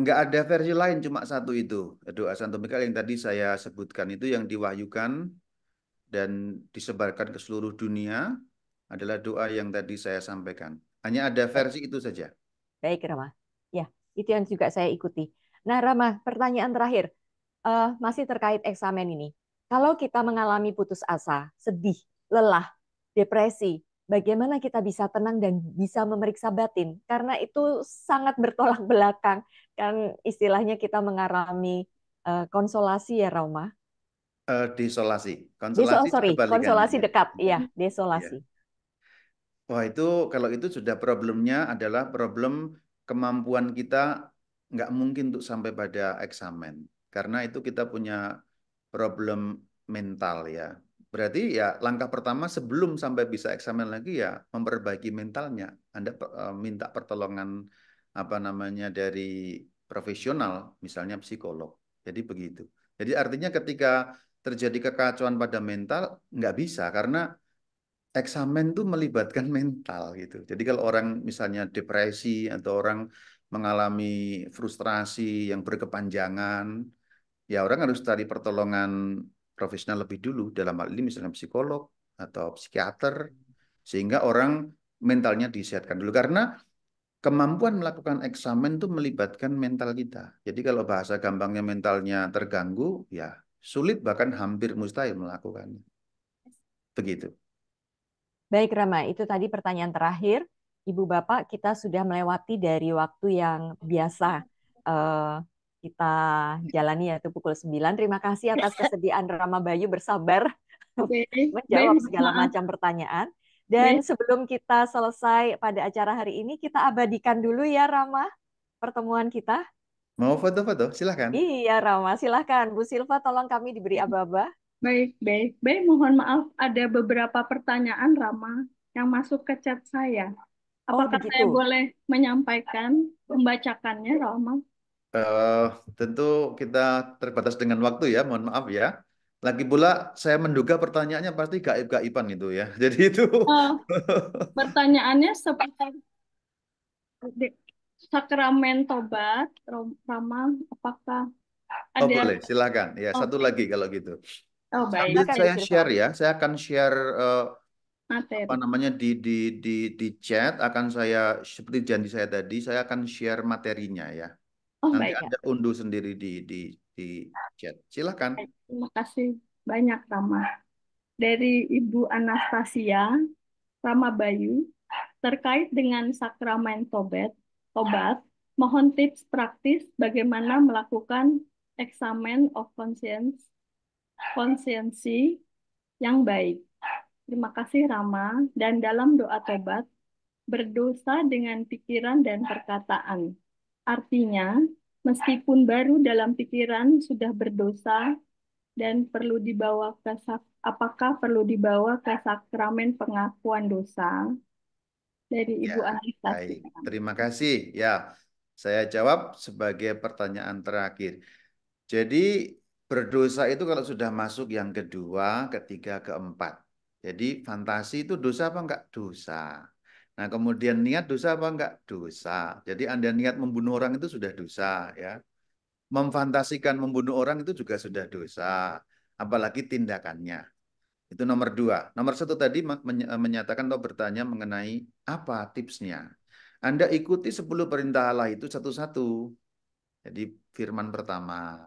Nggak ada versi lain, cuma satu itu. Doa Santo Mikael yang tadi saya sebutkan itu yang diwahyukan dan disebarkan ke seluruh dunia adalah doa yang tadi saya sampaikan. Hanya ada versi itu saja. Baik, Rama. Ya, itu yang juga saya ikuti. Nah, Rama, pertanyaan terakhir. Masih terkait eksamen ini. Kalau kita mengalami putus asa, sedih, lelah, depresi, bagaimana kita bisa tenang dan bisa memeriksa batin? Karena itu sangat bertolak belakang. Kan istilahnya kita mengalami konsolasi ya, Rama. Desolasi. Konsolasi itu Sorry, kebalikannya. konsolasi Ya. dekat. Iya, Ya. desolasi. Wah itu kalau itu sudah problemnya adalah problem kemampuan kita nggak mungkin untuk sampai pada eksamen karena itu kita punya problem mental ya. Berarti ya langkah pertama sebelum sampai bisa eksamen lagi ya memperbaiki mentalnya. Anda minta pertolongan apa namanya dari profesional, misalnya psikolog. Jadi begitu. Jadi artinya ketika terjadi kekacauan pada mental, nggak bisa karena eksamen tuh melibatkan mental gitu. Jadi kalau orang misalnya depresi atau orang mengalami frustrasi yang berkepanjangan, ya orang harus cari pertolongan profesional lebih dulu. Dalam hal ini misalnya psikolog atau psikiater, sehingga orang mentalnya disehatkan dulu. Karena kemampuan melakukan eksamen itu melibatkan mental kita. Jadi kalau bahasa gampangnya mentalnya terganggu, ya sulit bahkan hampir mustahil melakukannya. Begitu. Baik Rama, itu tadi pertanyaan terakhir. Ibu Bapak, kita sudah melewati dari waktu yang biasa eh, kita jalani yaitu pukul 9. Terima kasih atas kesediaan Rama Bayu bersabar Baik, baik, menjawab segala maaf. macam pertanyaan. Dan Baik, sebelum kita selesai pada acara hari ini, kita abadikan dulu ya Rama pertemuan kita. Mau foto-foto? Silahkan. Iya Rama, silahkan. Bu Silva tolong kami diberi aba-aba. baik, baik. Baik, mohon maaf, ada beberapa pertanyaan, Rama, yang masuk ke chat saya. Oh Apakah saya begitu. boleh menyampaikan, membacakannya, Rama? Eh, tentu kita terbatas dengan waktu ya, mohon maaf ya. Lagi pula saya menduga pertanyaannya pasti gaib-gaiban itu ya. Jadi itu Oh, pertanyaannya seputar de- sakramen tobat, Rama, apakah oh ada? boleh, silahkan. Ya, satu Oke, lagi kalau gitu. oh baik, Sambil Silakan Bu saya Silva. share ya, saya akan share apa materi. namanya di chat akan saya seperti janji saya tadi, saya akan share materinya ya. Oh Nanti baik, Ya. Anda unduh sendiri di chat. Silakan. baik. Terima kasih banyak, Rama. Dari Ibu Anastasia, Rama Bayu, terkait dengan sakramen tobat, mohon tips praktis bagaimana melakukan eksamen of konsiensi yang baik. Terima kasih Rama, dan dalam doa tobat, berdosa dengan pikiran dan perkataan. Artinya, meskipun baru dalam pikiran sudah berdosa dan perlu dibawa ke apakah perlu dibawa ke sakramen pengakuan dosa dari Ya, Ibu baik. Anastasia. Terima kasih. Ya, saya jawab sebagai pertanyaan terakhir. Jadi berdosa itu kalau sudah masuk yang kedua, ketiga, keempat. Jadi fantasi itu dosa apa enggak? Dosa. Nah, kemudian niat dosa apa enggak? Dosa. Jadi Anda niat membunuh orang itu sudah dosa ya. Memfantasikan membunuh orang itu juga sudah dosa. Apalagi tindakannya. Itu nomor dua. Nomor satu tadi menyatakan atau bertanya mengenai apa tipsnya. Anda ikuti 10 perintah Allah itu satu-satu. Jadi firman pertama,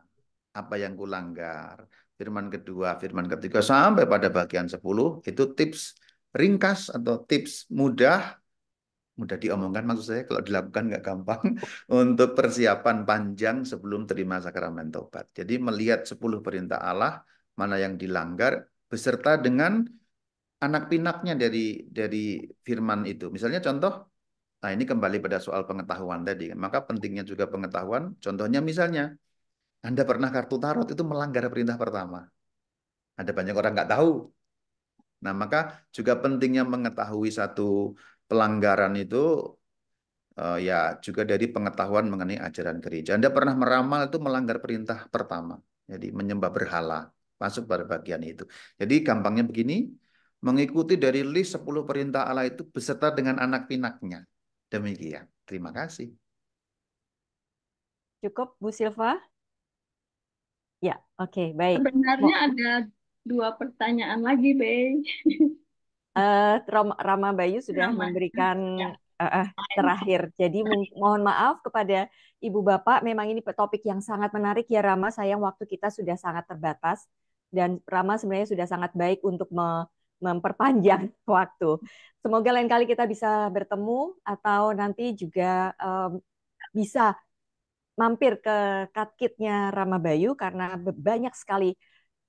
apa yang kulanggar. Firman kedua, firman ketiga, sampai pada bagian 10, itu tips ringkas atau tips mudah, mudah diomongkan maksud saya, kalau dilakukan nggak gampang, untuk persiapan panjang sebelum terima sakramen tobat. Jadi melihat 10 perintah Allah, mana yang dilanggar, beserta dengan anak pinaknya dari firman itu. Misalnya contoh, nah ini kembali pada soal pengetahuan tadi. Maka pentingnya juga pengetahuan. Contohnya misalnya, Anda pernah kartu tarot itu melanggar perintah pertama. Ada banyak orang nggak tahu. Nah, maka juga pentingnya mengetahui satu pelanggaran itu ya juga dari pengetahuan mengenai ajaran gereja. Anda pernah meramal itu melanggar perintah pertama. Jadi menyembah berhala. Masuk pada bagian itu. Jadi gampangnya begini, mengikuti dari list 10 perintah Allah itu beserta dengan anak pinaknya. Demikian. Terima kasih. Cukup Bu Silva? Ya, oke, baik. Sebenarnya ada dua pertanyaan lagi, Bey. Rama Bayu sudah Rama. memberikan Ya. terakhir. Jadi mohon maaf kepada Ibu Bapak, memang ini topik yang sangat menarik ya Rama. Sayang waktu kita sudah sangat terbatas dan Rama sebenarnya sudah sangat baik untuk memperpanjang waktu. Semoga lain kali kita bisa bertemu atau nanti juga bisa mampir ke Katkitnya Rama Bayu karena banyak sekali.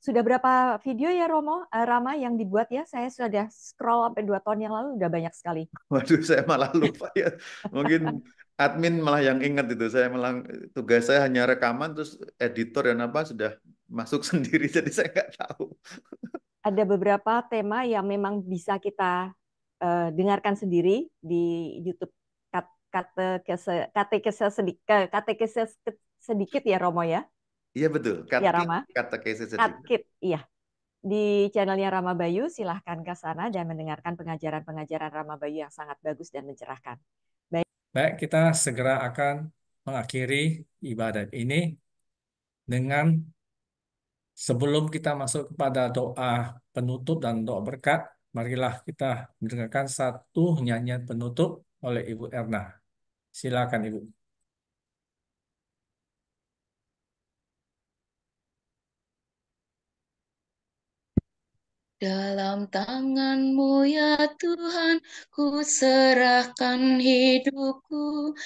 Sudah berapa video ya Rama yang dibuat ya? Saya sudah scroll sampai 2 tahun yang lalu, udah banyak sekali. Waduh, saya malah lupa ya. Mungkin admin malah yang ingat itu. Saya malah tugas saya hanya rekaman, terus editor dan apa sudah masuk sendiri, jadi saya nggak tahu. Ada beberapa tema yang memang bisa kita dengarkan sendiri di YouTube katekese sedikit ya Romo ya. Iya betul, Ya Katkit, Rama, katekesis juga. Katkit, iya. Di channelnya Rama Bayu, silahkan ke sana dan mendengarkan pengajaran-pengajaran Rama Bayu yang sangat bagus dan mencerahkan. Baik, Baik, kita segera akan mengakhiri ibadat ini dengan sebelum kita masuk kepada doa penutup dan doa berkat, marilah kita mendengarkan satu nyanyian penutup oleh Ibu Erna. Silakan Ibu. Dalam tangan-Mu ya Tuhan, ku serahkan hidupku.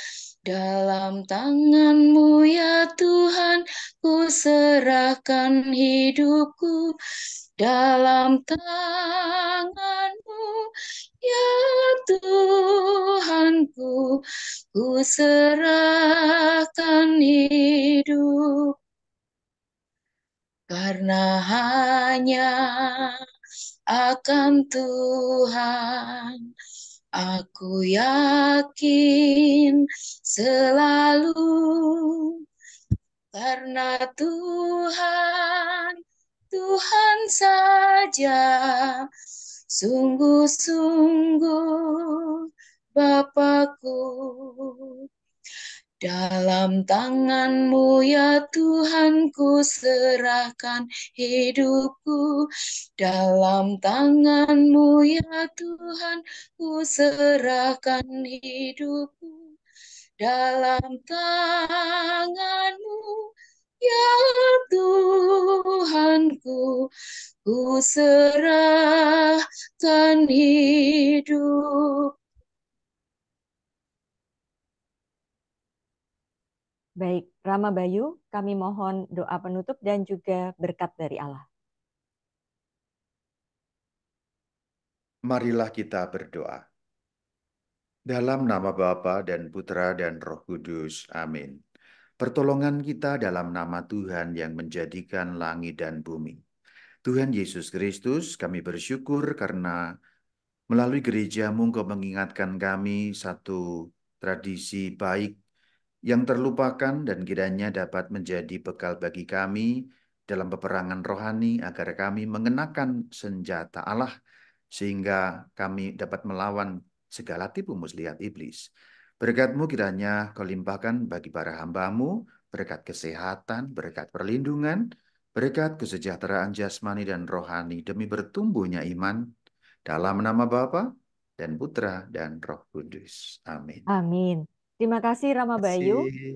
Dalam tangan-Mu ya Tuhan, ku serahkan hidupku. Dalam tangan-Mu ya Tuhanku, ku serahkan hidup. Karena hanya akan Tuhan aku yakin selalu, karena Tuhan saja sungguh-sungguh Bapakku. Dalam tangan-Mu ya Tuhan, ku serahkan hidupku. Dalam tangan-Mu ya Tuhan, ku serahkan hidupku. Dalam tangan-Mu ya Tuhanku, ku serahkan hidup. baik. Rama Bayu, kami mohon doa penutup dan juga berkat dari Allah. Marilah kita berdoa. Dalam nama Bapa dan Putra dan Roh Kudus. Amin. Pertolongan kita dalam nama Tuhan yang menjadikan langit dan bumi. Tuhan Yesus Kristus, kami bersyukur karena melalui gereja-Mu Engkau mengingatkan kami satu tradisi baik yang terlupakan dan kiranya dapat menjadi bekal bagi kami dalam peperangan rohani agar kami mengenakan senjata Allah sehingga kami dapat melawan segala tipu muslihat iblis. Berkat-Mu kiranya Kau limpahkan bagi para hamba-Mu, berkat kesehatan, berkat perlindungan, berkat kesejahteraan jasmani dan rohani demi bertumbuhnya iman dalam nama Bapa dan Putra dan Roh Kudus. Amin. Amin. Terima kasih Rama Terima Bayu. kasih.